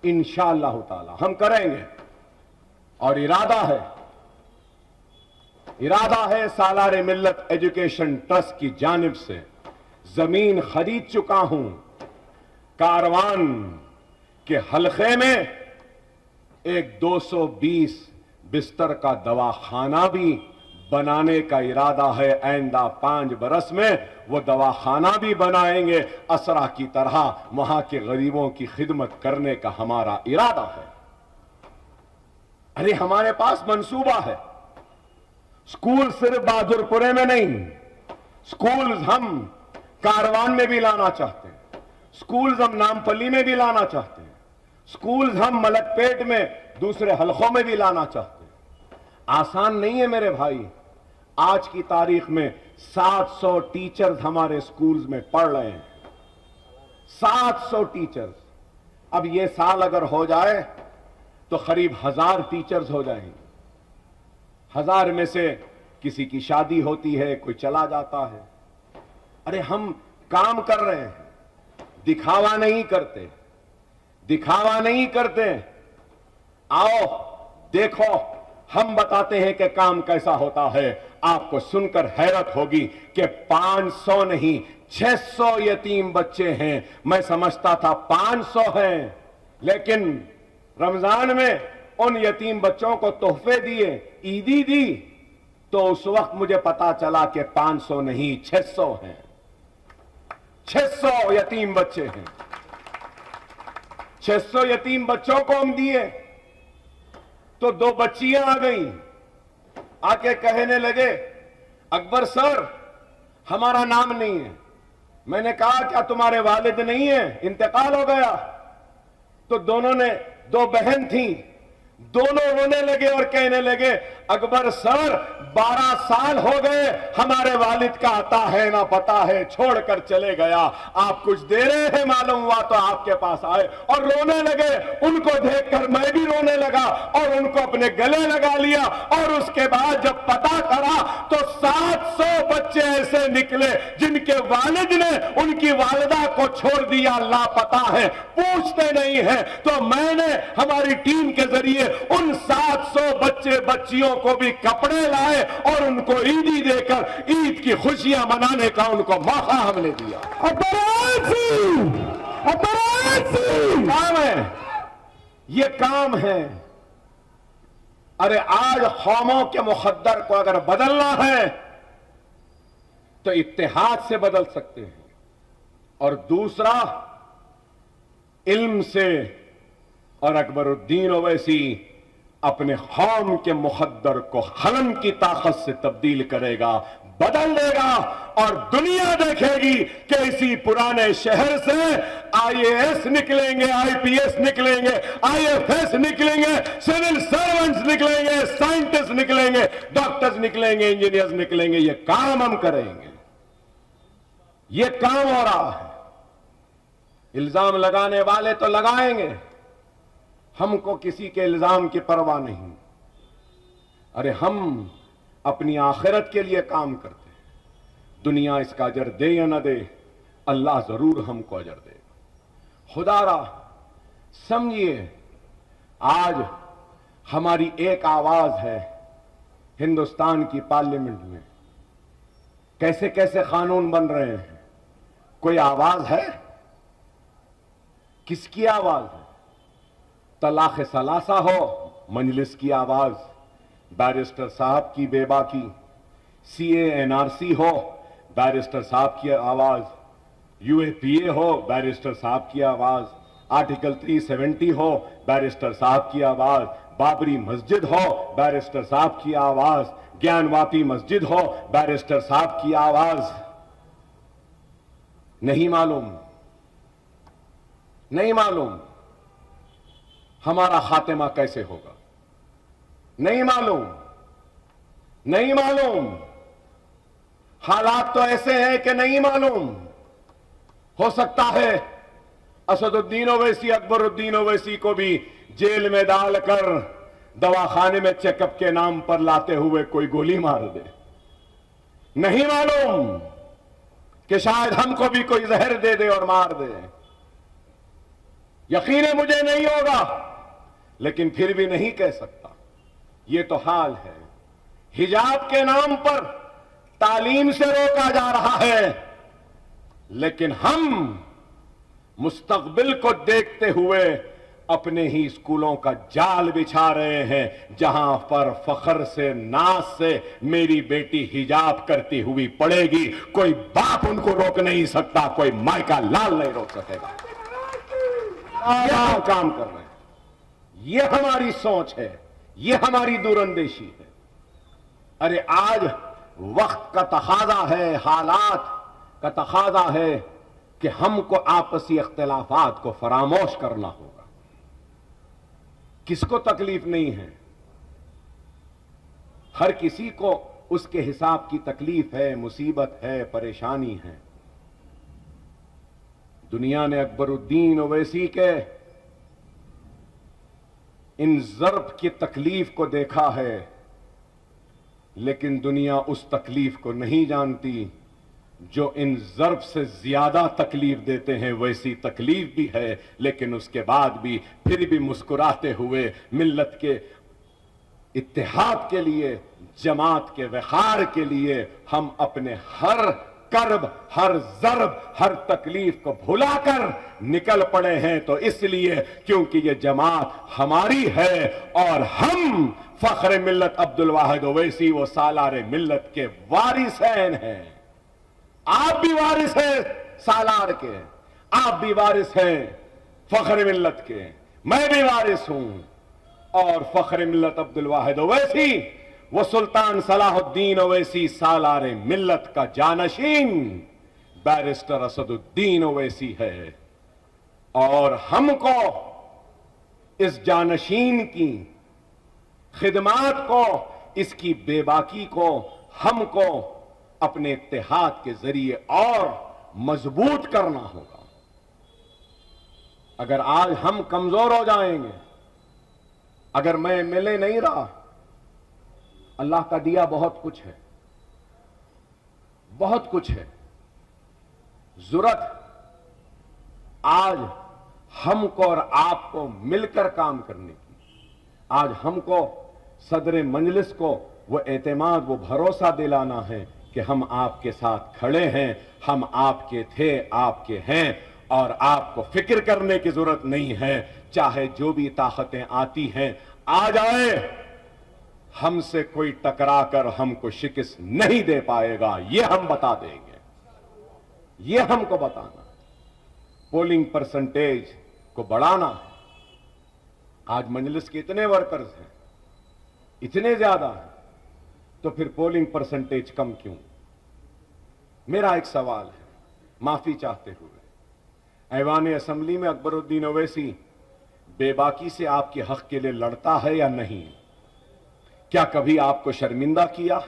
انشاءاللہ تعالی ہم کریں گے. اور ارادہ ہے سالار ملت ایجوکیشن ٹرسٹ کی جانب سے زمین خرید چکا ہوں. کاروان کے حلقے میں ایک 220 بستر کا دواخانہ بھی بنانے کا ارادہ ہے. آئندہ 5 برس میں وہ دواخانہ بھی بنائیں گے. اسرا کی طرح وہاں کے غریبوں کی خدمت کرنے کا ہمارا ارادہ ہے. ارے ہمارے پاس منصوبہ ہے. سکول صرف بہادر پورے میں نہیں, سکولز ہم کاروان میں بھی لانا چاہتے ہیں, سکولز ہم نامپلی میں بھی لانا چاہتے ہیں, سکولز ہم ملک پیٹ میں دوسرے حلقوں میں بھی لانا چاہتے ہیں. آسان نہیں ہے میرے بھائی. آج کی تاریخ میں 700 ٹیچرز ہمارے سکولز میں پڑھ رہے ہیں, 700 ٹیچرز. اب یہ سال اگر ہو جائے تو قریب 1000 ٹیچرز ہو جائیں گے. 1000 میں سے کسی کی شادی ہوتی ہے, کوئی چلا جاتا ہے. ارے ہم کام کر رہے ہیں, دکھاوا نہیں کرتے, دکھاوا نہیں کرتے. آؤ دیکھو, ہم بتاتے ہیں کہ کام کیسا ہوتا ہے. آپ کو سن کر حیرت ہوگی کہ 500 نہیں 600 یتیم بچے ہیں. میں سمجھتا تھا 500 ہیں, لیکن رمضان میں ان یتیم بچوں کو تحفے دیے, عیدی دی, تو اس وقت مجھے پتا چلا کہ 500 نہیں 600 ہیں. 600 یتیم بچے ہیں. 600 یتیم بچوں کو ہم دیے تو 2 بچیاں آ گئیں, آ کے کہنے لگے اکبر سر ہمارا نام نہیں ہے. میں نے کہا کیا تمہارے والد نہیں ہیں, انتقال ہو گیا؟ تو دونوں نے, 2 بہن تھیں, دونوں رونے لگے اور کہنے لگے اکبر سر 12 سال ہو گئے, ہمارے والد کا عطا ہے نہ پتا ہے, چھوڑ کر چلے گیا. آپ کچھ دے رہے ہیں, معلوم ہوا تو آپ کے پاس آئے اور رونے لگے. ان کو دیکھ کر میں بھی رونے لگا اور ان کو اپنے گلے لگا لیا. اور اس کے بعد جب پتا کرا تو 700 بچے ایسے نکلے جن کے والد نے ان کی والدہ کو چھوڑ دیا, لاپتا ہے, پوچھتے نہیں ہیں. تو میں نے ہماری ٹیم کے ذریعے ان 700 بچے بچیوں کو بھی کپڑے لائے اور ان کو عیدی دے کر عید کی خوشیاں منانے کا ان کو موقع ہم نے دیا. کام ہے, یہ کام ہے. ارے آج قوموں کے مخدر کو اگر بدلنا ہے تو اتحاد سے بدل سکتے ہیں, اور دوسرا علم سے. اور اکبر الدین اویسی اپنے قوم کے مخدر کو قلم کی طاقت سے تبدیل کرے گا, بدل دے گا, اور دنیا دیکھے گی کہ اسی پرانے شہر سے IAS نکلیں گے, IPS نکلیں گے, IFS نکلیں گے, سول سرونٹس نکلیں گے, سائنٹسٹ نکلیں گے, ڈاکٹرز نکلیں گے, انجینئرز نکلیں گے. یہ کام ہم کریں گے, یہ کام ہو رہا ہے. الزام لگانے والے تو لگائیں گے, ہم کو کسی کے الزام کی پرواہ نہیں. ارے ہم اپنی آخرت کے لیے کام کرتے ہیں. دنیا اس کا اجر دے یا نہ دے, اللہ ضرور ہم کو اجر دے گا. خدا را سمجھیے, آج ہماری ایک آواز ہے ہندوستان کی پارلیمنٹ میں. کیسے کیسے قانون بن رہے ہیں, کوئی آواز ہے؟ کس کی آواز ہے؟ طلاق ثلاثہ ہو مجلس کی آواز، بیرسٹر صاحب کی بے باکی، سی اے این آر سی ہو بیرسٹر صاحب کی آواز، you a P a who barrister صاحب کی آواز، آرٹیکل 370 ہو بیرسٹر صاحب کی آواز، بابری مسجد ہو بیرسٹر صاحب کی آواز، گیان واپی مسجد ہو بیرسٹر صاحب کی آواز. نہیں معلوم ہمارا خاتمہ کیسے ہوگا، نہیں معلوم. حالات تو ایسے ہیں کہ نہیں معلوم. ہو سکتا ہے اسد الدین اویسی، اکبر الدین اویسی کو بھی جیل میں ڈال کر دواخانے میں چیک اپ کے نام پر لاتے ہوئے کوئی گولی مار دے. نہیں معلوم کہ شاید ہم کو بھی کوئی زہر دے دے اور مار دے. یقین مجھے نہیں ہوگا، لیکن پھر بھی نہیں کہہ سکتا. یہ تو حال ہے. حجاب کے نام پر تعلیم سے روکا جا رہا ہے، لیکن ہم مستقبل کو دیکھتے ہوئے اپنے ہی اسکولوں کا جال بچھا رہے ہیں، جہاں پر فخر سے ناز سے میری بیٹی حجاب کرتی ہوئی پڑھے گی. کوئی باپ ان کو روک نہیں سکتا، کوئی مائی کا لال نہیں روک سکے گا. یہ ہم کام کر رہے ہیں، یہ ہماری سوچ ہے، یہ ہماری دور اندیشی ہے. ارے آج وقت کا تقاضا ہے، حالات کا تقاضا ہے کہ ہم کو آپسی اختلافات کو فراموش کرنا ہوگا. کس کو تکلیف نہیں ہے؟ ہر کسی کو اس کے حساب کی تکلیف ہے، مصیبت ہے، پریشانی ہے. دنیا نے اکبر الدین اویسی کے ان ضرب کی تکلیف کو دیکھا ہے، لیکن دنیا اس تکلیف کو نہیں جانتی جو ان ضرب سے زیادہ تکلیف دیتے ہیں. ویسی تکلیف بھی ہے، لیکن اس کے بعد بھی پھر بھی مسکراتے ہوئے ملت کے اتحاد کے لیے، جماعت کے وقار کے لیے ہم اپنے ہر کرب، ہر ضرب، ہر تکلیف کو بھلا کر نکل پڑے ہیں. تو اس لیے کیونکہ یہ جماعت ہماری ہے اور ہم فخر ملت عبدالواحد اویسی وہ سالار ملت کے وارثین ہیں. آپ بھی وارث ہیں سالار کے، آپ بھی وارث ہیں فخر ملت کے، میں بھی وارث ہوں. اور فخر ملت عبدالواحد اویسی وہ سلطان صلاح الدین اویسی سالار ملت کا جانشین بیرسٹر اسد الدین اویسی ہے. اور ہم کو اس جانشین کی خدمات کو، اس کی بے باکی کو ہم کو اپنے اتحاد کے ذریعے اور مضبوط کرنا ہوگا. اگر آج ہم کمزور ہو جائیں گے، اگر میں ملے نہیں رہا، اللہ کا دیا بہت کچھ ہے، بہت کچھ ہے. ضرورت آج ہم کو اور آپ کو مل کر کام کرنے کی. آج ہم کو صدر مجلس کو وہ اعتماد، وہ بھروسہ دلانا ہے کہ ہم آپ کے ساتھ کھڑے ہیں، ہم آپ کے تھے، آپ کے ہیں، اور آپ کو فکر کرنے کی ضرورت نہیں ہے. چاہے جو بھی طاقتیں آتی ہیں آ جائے، ہم سے کوئی ٹکرا کر ہم کو شکست نہیں دے پائے گا. یہ ہم بتا دیں گے، یہ ہم کو بتانا. پولنگ پرسنٹیج کو بڑھانا ہے. آج مجلس کے اتنے ورکرز ہیں، اتنے زیادہ ہیں، تو پھر پولنگ پرسنٹیج کم کیوں؟ میرا ایک سوال ہے معافی چاہتے ہوئے. ایوان اسمبلی میں اکبر الدین اویسی بے باکی سے آپ کے حق کے لیے لڑتا ہے یا نہیں؟ کیا کبھی آپ کو شرمندہ کیا؟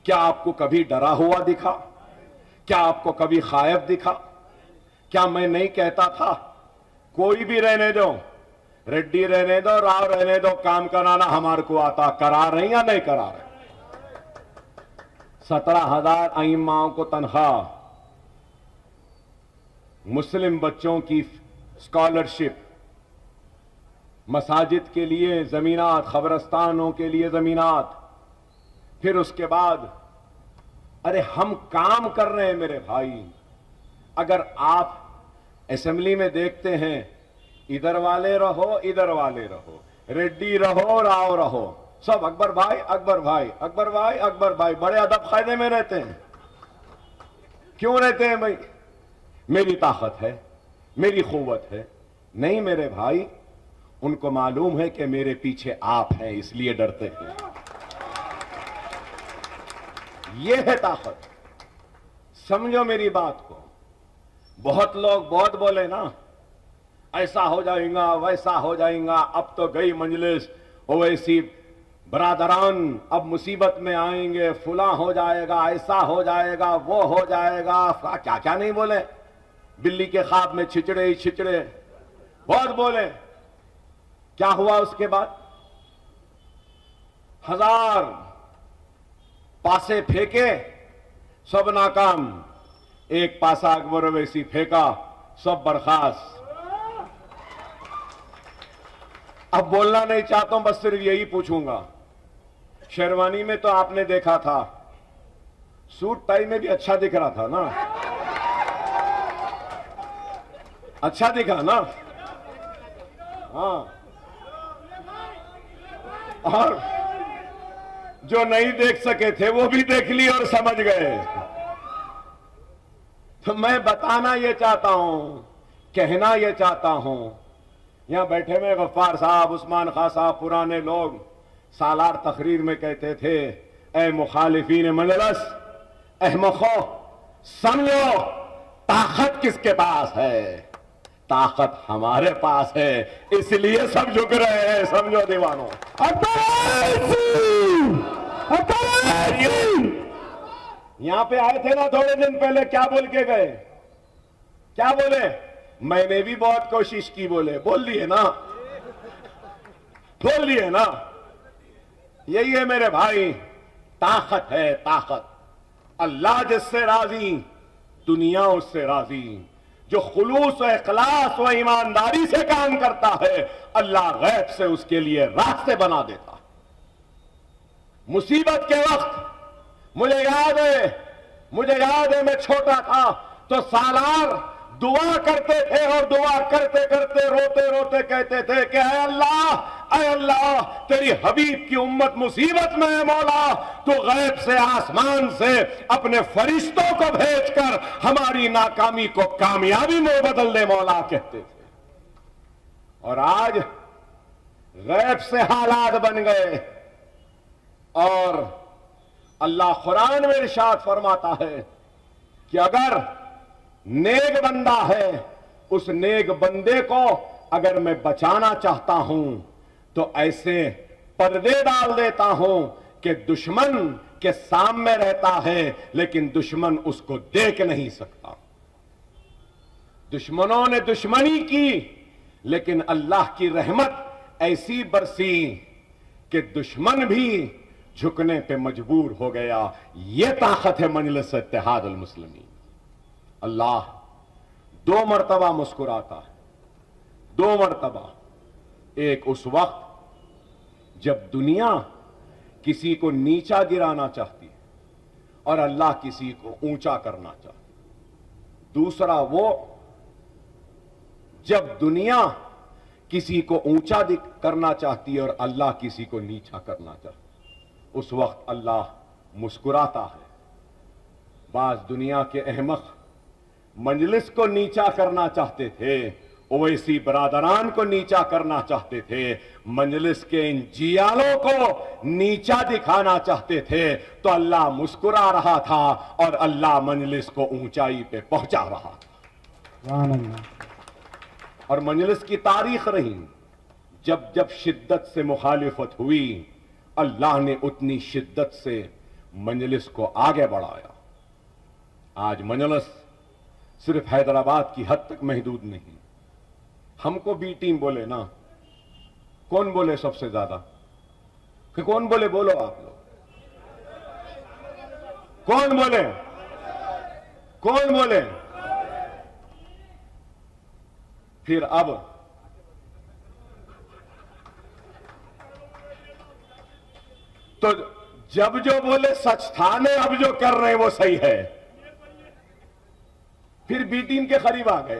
کیا آپ کو کبھی ڈرا ہوا دکھا؟ کیا آپ کو کبھی خائف دکھا؟ کیا میں نہیں کہتا تھا کوئی بھی رہنے دو، ریڈی رہنے دو، راؤ رہنے دو، کام کرانا ہمارے کو آتا. کرا رہے ہیں یا نہیں کرا رہے؟ 17,000 ائماؤں کو تنخواہ، مسلم بچوں کی اسکالرشپ، مساجد کے لیے زمینات، قبرستانوں کے لیے زمینات. پھر اس کے بعد ارے ہم کام کر رہے ہیں میرے بھائی. اگر آپ اسمبلی میں دیکھتے ہیں ادھر والے رہو ادھر والے رہو، ریڈی رہو راؤ رہو، سب اکبر بھائی اکبر بھائی اکبر بھائی اکبر بھائی، بڑے ادب قاعدے میں رہتے ہیں. کیوں رہتے ہیں بھائی؟ میری طاقت ہے، میری قوت ہے. نہیں میرے بھائی، ان کو معلوم ہے کہ میرے پیچھے آپ ہیں، اس لیے ڈرتے ہیں. یہ ہے طاقت. سمجھو میری بات کو. بہت لوگ بہت بولے نا، ایسا ہو جائیں گا ویسا ہو جائیں گا، اب تو گئی مجلس، اویسی برادران اب مصیبت میں آئیں گے، فلاں ہو جائے گا، ایسا ہو جائے گا، وہ ہو جائے گا، کیا کیا نہیں بولے. بلی کے خواب میں چھچڑے ہی چھچڑے، بہت بولے. کیا ہوا اس کے بعد؟ 1000 پاسے پھینکے، سب ناکام. ایک پاسا اکبر اویسی پھینکا، سب برخاست. اب بولنا نہیں چاہتا ہوں، بس صرف یہی پوچھوں گا. شیروانی میں تو آپ نے دیکھا تھا، سوٹ ٹائی میں بھی اچھا دکھ رہا تھا نا؟ اچھا دکھا نا؟ ہاں. اور جو نہیں دیکھ سکے تھے وہ بھی دیکھ لی اور سمجھ گئے. تو میں بتانا یہ چاہتا ہوں، کہنا یہ چاہتا ہوں، یہاں بیٹھے ہوئے غفار صاحب، عثمان خان صاحب، پرانے لوگ سالار تقریر میں کہتے تھے، اے مخالفین مجلس، احمقو سمجھو طاقت کس کے پاس ہے؟ طاقت ہمارے پاس ہے، اس لیے سب جھک رہے ہیں. سمجھو دیوانوں. یہاں پہ آئے تھے نا تھوڑے دن پہلے، کیا بول کے گئے؟ کیا بولے؟ میں نے بھی بہت کوشش کی، بولے. بول دیے نا، بول دیے نا. یہی ہے میرے بھائی، طاقت ہے طاقت. اللہ جس سے راضی، دنیا اس سے راضی. جو خلوص و اخلاص و ایمانداری سے کام کرتا ہے، اللہ غیب سے اس کے لیے راستے بنا دیتا. مصیبت کے وقت مجھے یاد ہے میں چھوٹا تھا تو سالار دعا کرتے تھے، اور دعا کرتے کرتے روتے روتے کہتے تھے کہ اے اللہ تیری حبیب کی امت مصیبت میں ہے مولا، تو غیب سے آسمان سے اپنے فرشتوں کو بھیج کر ہماری ناکامی کو کامیابی میں بدل دے مولا، کہتے تھے. اور آج غیب سے حالات بن گئے. اور اللہ قرآن میں ارشاد فرماتا ہے کہ اگر نیک بندہ ہے، اس نیک بندے کو اگر میں بچانا چاہتا ہوں تو ایسے پردے ڈال دیتا ہوں کہ دشمن کے سامنے رہتا ہے لیکن دشمن اس کو دیکھ نہیں سکتا. دشمنوں نے دشمنی کی لیکن اللہ کی رحمت ایسی برسی کہ دشمن بھی جھکنے پہ مجبور ہو گیا. یہ طاقت ہے مجلس اتحاد المسلمین. اللہ 2 مرتبہ مسکراتا ہے، 2 مرتبہ. ایک اس وقت جب دنیا کسی کو نیچا گرانا چاہتی ہے اور اللہ کسی کو اونچا کرنا چاہتی. دوسرا وہ جب دنیا کسی کو اونچا کرنا چاہتی ہے اور اللہ کسی کو نیچا کرنا چاہتی. اس وقت اللہ مسکراتا ہے. بعض دنیا کے احمق مجلس کو نیچا کرنا چاہتے تھے، اویسی برادران کو نیچا کرنا چاہتے تھے، مجلس کے ان جیالوں کو نیچا دکھانا چاہتے تھے، تو اللہ مسکرا رہا تھا اور اللہ مجلس کو اونچائی پہ پہنچا رہا تھا. سبحان اللہ. اور مجلس کی تاریخ رہی، جب جب شدت سے مخالفت ہوئی اللہ نے اتنی شدت سے مجلس کو آگے بڑھایا. آج مجلس صرف حیدرآباد کی حد تک محدود نہیں. ہم کو بی ٹیم بولے نا، کون بولے سب سے زیادہ؟ کہ کون بولے؟ بولو آپ لوگ، کون بولے؟ کون بولے؟ پھر اب تو جب جو بولے سچ تھا نے، اب جو کر رہے ہیں وہ صحیح ہے. پھر بی ٹیم کے قریب آ گئے.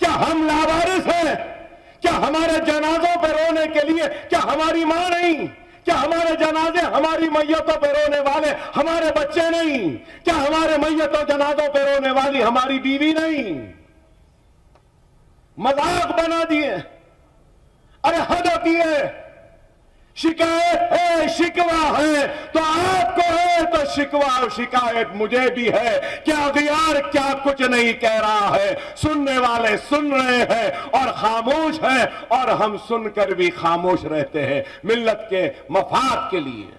کیا ہم لاوارث ہیں؟ کیا ہمارے جنازوں پہ رونے کے لیے کیا ہماری ماں نہیں؟ کیا ہمارے جنازے ہماری میتوں پہ رونے والے ہمارے بچے نہیں؟ کیا ہمارے میتوں جنازوں پہ رونے والی ہماری بیوی نہیں؟ مذاق بنا دیے. ارے حد ہوتی ہے. شکایت ہے، شکوہ ہے تو آپ کو ہے، تو شکوہ اور شکایت مجھے بھی ہے. کیا اغیار کیا کچھ نہیں کہہ رہا ہے، سننے والے سن رہے ہیں اور خاموش ہیں، اور ہم سن کر بھی خاموش رہتے ہیں ملت کے مفاد کے لیے.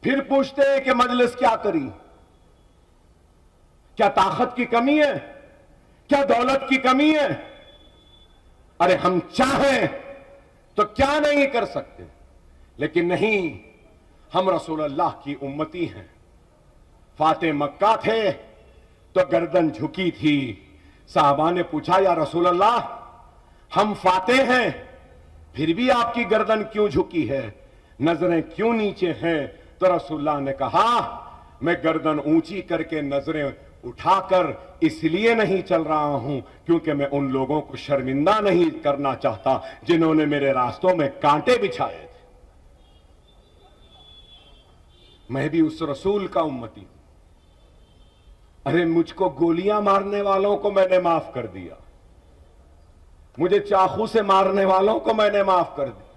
پھر پوچھتے ہیں کہ مجلس کیا کری؟ کیا طاقت کی کمی ہے؟ کیا دولت کی کمی ہے؟ ارے ہم چاہیں تو کیا نہیں کر سکتے، لیکن نہیں، ہم رسول اللہ کی امتی ہیں. فاتح مکہ تھے تو گردن جھکی تھی. صحابہ نے پوچھا یا رسول اللہ ہم فاتح ہیں پھر بھی آپ کی گردن کیوں جھکی ہے، نظریں کیوں نیچے ہیں؟ تو رسول اللہ نے کہا میں گردن اونچی کر کے نظریں اٹھا کر اس لیے نہیں چل رہا ہوں کیونکہ میں ان لوگوں کو شرمندہ نہیں کرنا چاہتا جنہوں نے میرے راستوں میں کانٹے بچھائے تھے. میں بھی اس رسول کا امتی ہوں. ارے مجھ کو گولیاں مارنے والوں کو میں نے معاف کر دیا، مجھے چاقو سے مارنے والوں کو میں نے معاف کر دیا،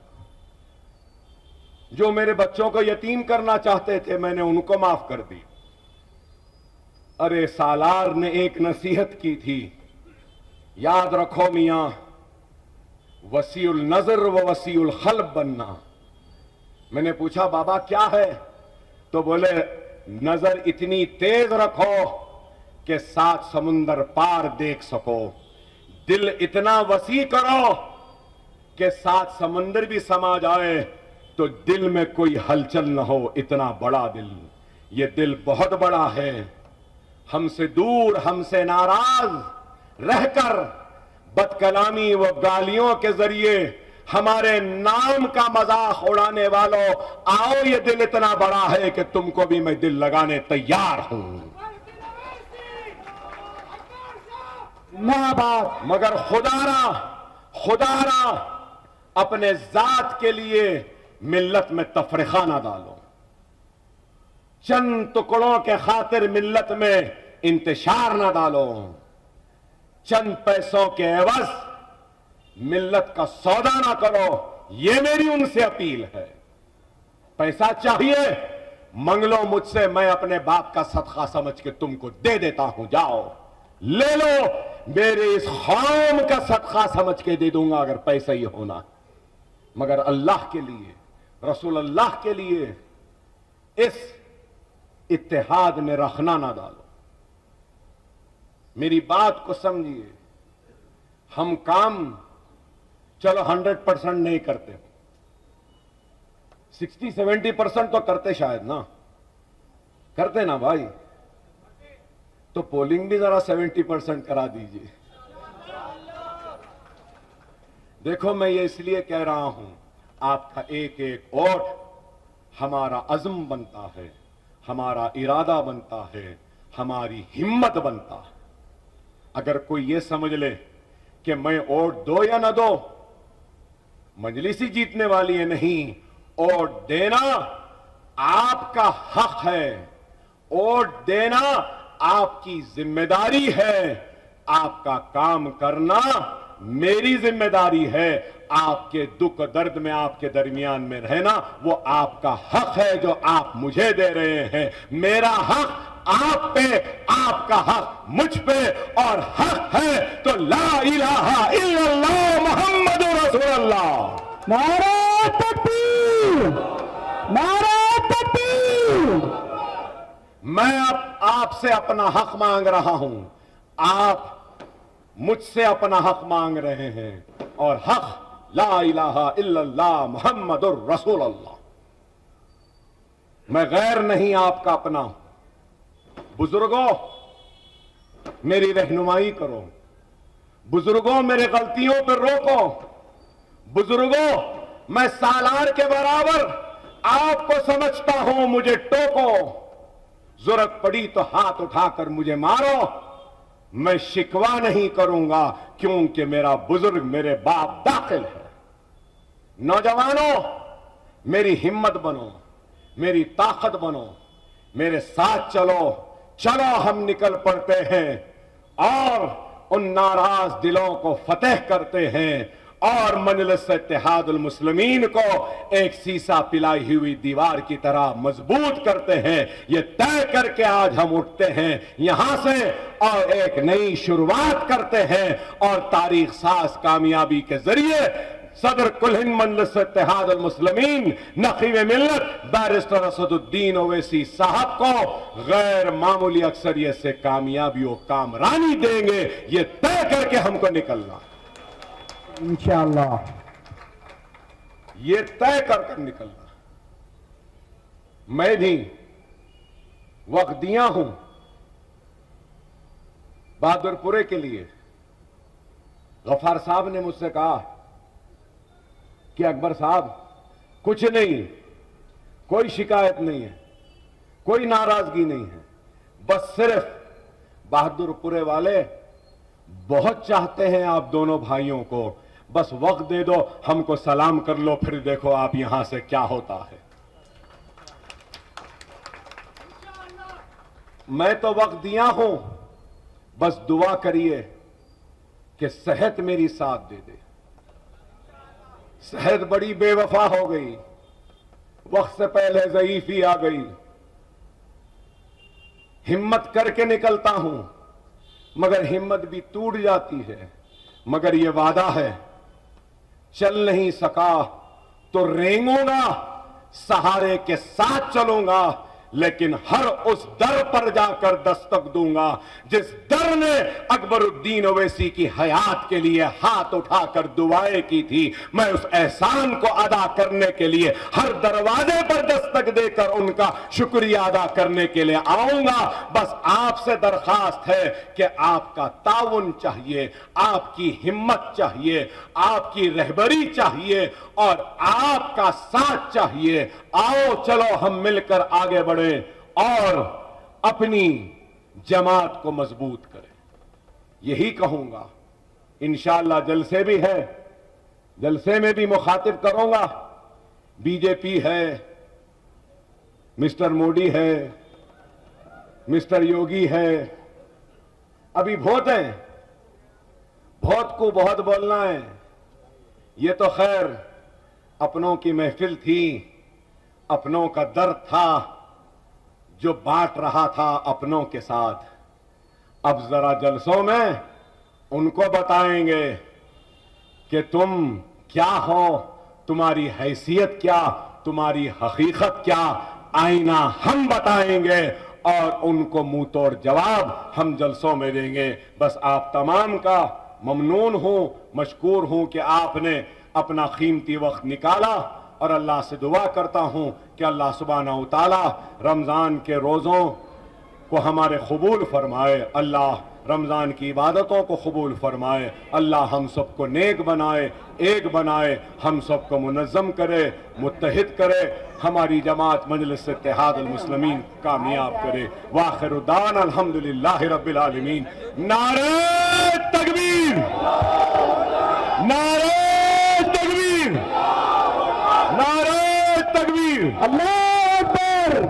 جو میرے بچوں کو یتیم کرنا چاہتے تھے میں نے ان کو معاف کر دیا. ارے سالار نے ایک نصیحت کی تھی، یاد رکھو میاں، وسیع النظر و وسیع القلب بننا. میں نے پوچھا بابا کیا ہے؟ تو بولے نظر اتنی تیز رکھو کہ 7 سمندر پار دیکھ سکو، دل اتنا وسیع کرو کہ 7 سمندر بھی سما جائے تو دل میں کوئی ہلچل نہ ہو. اتنا بڑا دل، یہ دل بہت بڑا ہے. ہم سے دور، ہم سے ناراض رہ کر بد کلامی و گالیوں کے ذریعے ہمارے نام کا مذاق اڑانے والوں، آؤ یہ دل اتنا بڑا ہے کہ تم کو بھی میں دل لگانے تیار ہوں. مگر خدا را اپنے ذات کے لیے ملت میں تفرقہ نہ ڈالو. چند ٹکڑوں کے خاطر ملت میں انتشار نہ ڈالو. چند پیسوں کے عوض ملت کا سودا نہ کرو. یہ میری ان سے اپیل ہے. پیسہ چاہیے منگ لو مجھ سے، میں اپنے باپ کا صدقہ سمجھ کے تم کو دے دیتا ہوں، جاؤ لے لو. میرے اس قوم کا صدقہ سمجھ کے دے دوں گا اگر پیسہ ہی ہونا، مگر اللہ کے لیے، رسول اللہ کے لیے اس اتحاد میں رکھنا نہ ڈالو. میری بات کو سمجھیے. ہم کام چلو 100% نہیں کرتے، 60-70% تو کرتے شاید نا، کرتے نا بھائی؟ تو پولنگ بھی ذرا 70% کرا دیجئے. دیکھو میں یہ اس لیے کہہ رہا ہوں، آپ کا ایک ایک ووٹ ہمارا عزم بنتا ہے، ہمارا ارادہ بنتا ہے، ہماری ہمت بنتا ہے. اگر کوئی یہ سمجھ لے کہ میں ووٹ دو یا نہ دو، مجلس ہی جیتنے والی ہے، نہیں، ووٹ دینا آپ کا حق ہے، ووٹ دینا آپ کی ذمہ داری ہے، آپ کا کام کرنا میری ذمہ داری ہے. آپ کے دکھ درد میں آپ کے درمیان میں رہنا وہ آپ کا حق ہے جو آپ مجھے دے رہے ہیں. میرا حق آپ پہ، آپ کا حق مجھ پہ، اور حق ہے تو لا الہ الا اللہ محمد رسول اللہ. نعرہ تکبیر، نعرہ تکبیر. میں اب آپ سے اپنا حق مانگ رہا ہوں، آپ مجھ سے اپنا حق مانگ رہے ہیں، اور حق لا الہ الا اللہ محمد الرسول اللہ. میں غیر نہیں آپ کا اپنا. بزرگوں میری رہنمائی کرو، بزرگوں میرے غلطیوں پر روکو، بزرگوں میں سالار کے برابر آپ کو سمجھتا ہوں، مجھے ٹوکو، ضرورت پڑی تو ہاتھ اٹھا کر مجھے مارو، میں شکوا نہیں کروں گا کیونکہ میرا بزرگ میرے باپ داخل ہے۔ نوجوانوں میری ہمت بنو، میری طاقت بنو، میرے ساتھ چلو، چلو ہم نکل پڑتے ہیں اور ان ناراض دلوں کو فتح کرتے ہیں اور مجلس اتحاد المسلمین کو ایک سیسا پلائی ہوئی دیوار کی طرح مضبوط کرتے ہیں۔ یہ طے کر کے آج ہم اٹھتے ہیں یہاں سے اور ایک نئی شروعات کرتے ہیں اور تاریخ ساز کامیابی کے ذریعے صدر کل ہند مجلس اتحاد المسلمین نقیب ملت بیرسٹر اسد الدین اویسی صاحب کو غیر معمولی اکثریت سے کامیابی و کامرانی دیں گے، یہ طے کر کے ہم کو نکلنا، انشاءاللہ یہ طے کر کر نکلنا۔ میں بھی وقت دیا ہوں بہادر پورے کے لیے۔ غفار صاحب نے مجھ سے کہا کہ اکبر صاحب کچھ نہیں، کوئی شکایت نہیں ہے، کوئی ناراضگی نہیں ہے، بس صرف بہادر پورے والے بہت چاہتے ہیں آپ دونوں بھائیوں کو، بس وقت دے دو، ہم کو سلام کر لو، پھر دیکھو آپ یہاں سے کیا ہوتا ہے۔ میں تو وقت دیا ہوں، بس دعا کریے کہ صحت میری ساتھ دے دے۔ صحت بڑی بے وفا ہو گئی، وقت سے پہلے ضعیفی آ گئی، ہمت کر کے نکلتا ہوں مگر ہمت بھی ٹوٹ جاتی ہے، مگر یہ وعدہ ہے چل نہیں سکا تو رینگوں گا، سہارے کے ساتھ چلوں گا، لیکن ہر اس در پر جا کر دستک دوں گا جس در نے اکبر الدین اویسی کی حیات کے لیے ہاتھ اٹھا کر دعائیں کی تھی۔ میں اس احسان کو ادا کرنے کے لیے ہر دروازے پر دستک دے کر ان کا شکریہ ادا کرنے کے لیے آؤں گا۔ بس آپ سے درخواست ہے کہ آپ کا تعاون چاہیے، آپ کی ہمت چاہیے، آپ کی رہبری چاہیے اور آپ کا ساتھ چاہیے۔ آؤ چلو ہم مل کر آگے بڑھیں اور اپنی جماعت کو مضبوط کریں۔ یہی کہوں گا، انشاءاللہ جلسے بھی ہے، جلسے میں بھی مخاطب کروں گا، بی جے پی ہے، مسٹر مودی ہے، مسٹر یوگی ہے، ابھی بہت ہیں، بہت کو بہت بولنا ہے۔ یہ تو خیر اپنوں کی محفل تھی، اپنوں کا درد تھا جو بانٹ رہا تھا اپنوں کے ساتھ۔ اب ذرا جلسوں میں ان کو بتائیں گے کہ تم کیا ہو، تمہاری حیثیت کیا، تمہاری حقیقت کیا، آئینہ ہم بتائیں گے اور ان کو منہ توڑ جواب ہم جلسوں میں دیں گے۔ بس آپ تمام کا ممنون ہوں، مشکور ہوں کہ آپ نے اپنا قیمتی وقت نکالا، اور اللہ سے دعا کرتا ہوں کہ اللہ سبحانہ و تعالی رمضان کے روزوں کو ہمارے قبول فرمائے، اللہ رمضان کی عبادتوں کو قبول فرمائے، اللہ ہم سب کو نیک بنائے، ایک بنائے، ہم سب کو منظم کرے، متحد کرے، ہماری جماعت مجلس اتحاد المسلمین کامیاب کرے۔ وآخر دعوانا الحمدللہ رب العالمین۔ نعرہ تکبیر، نعرہ تکبیر، نعرہ تکبیر، اللہ اکبر۔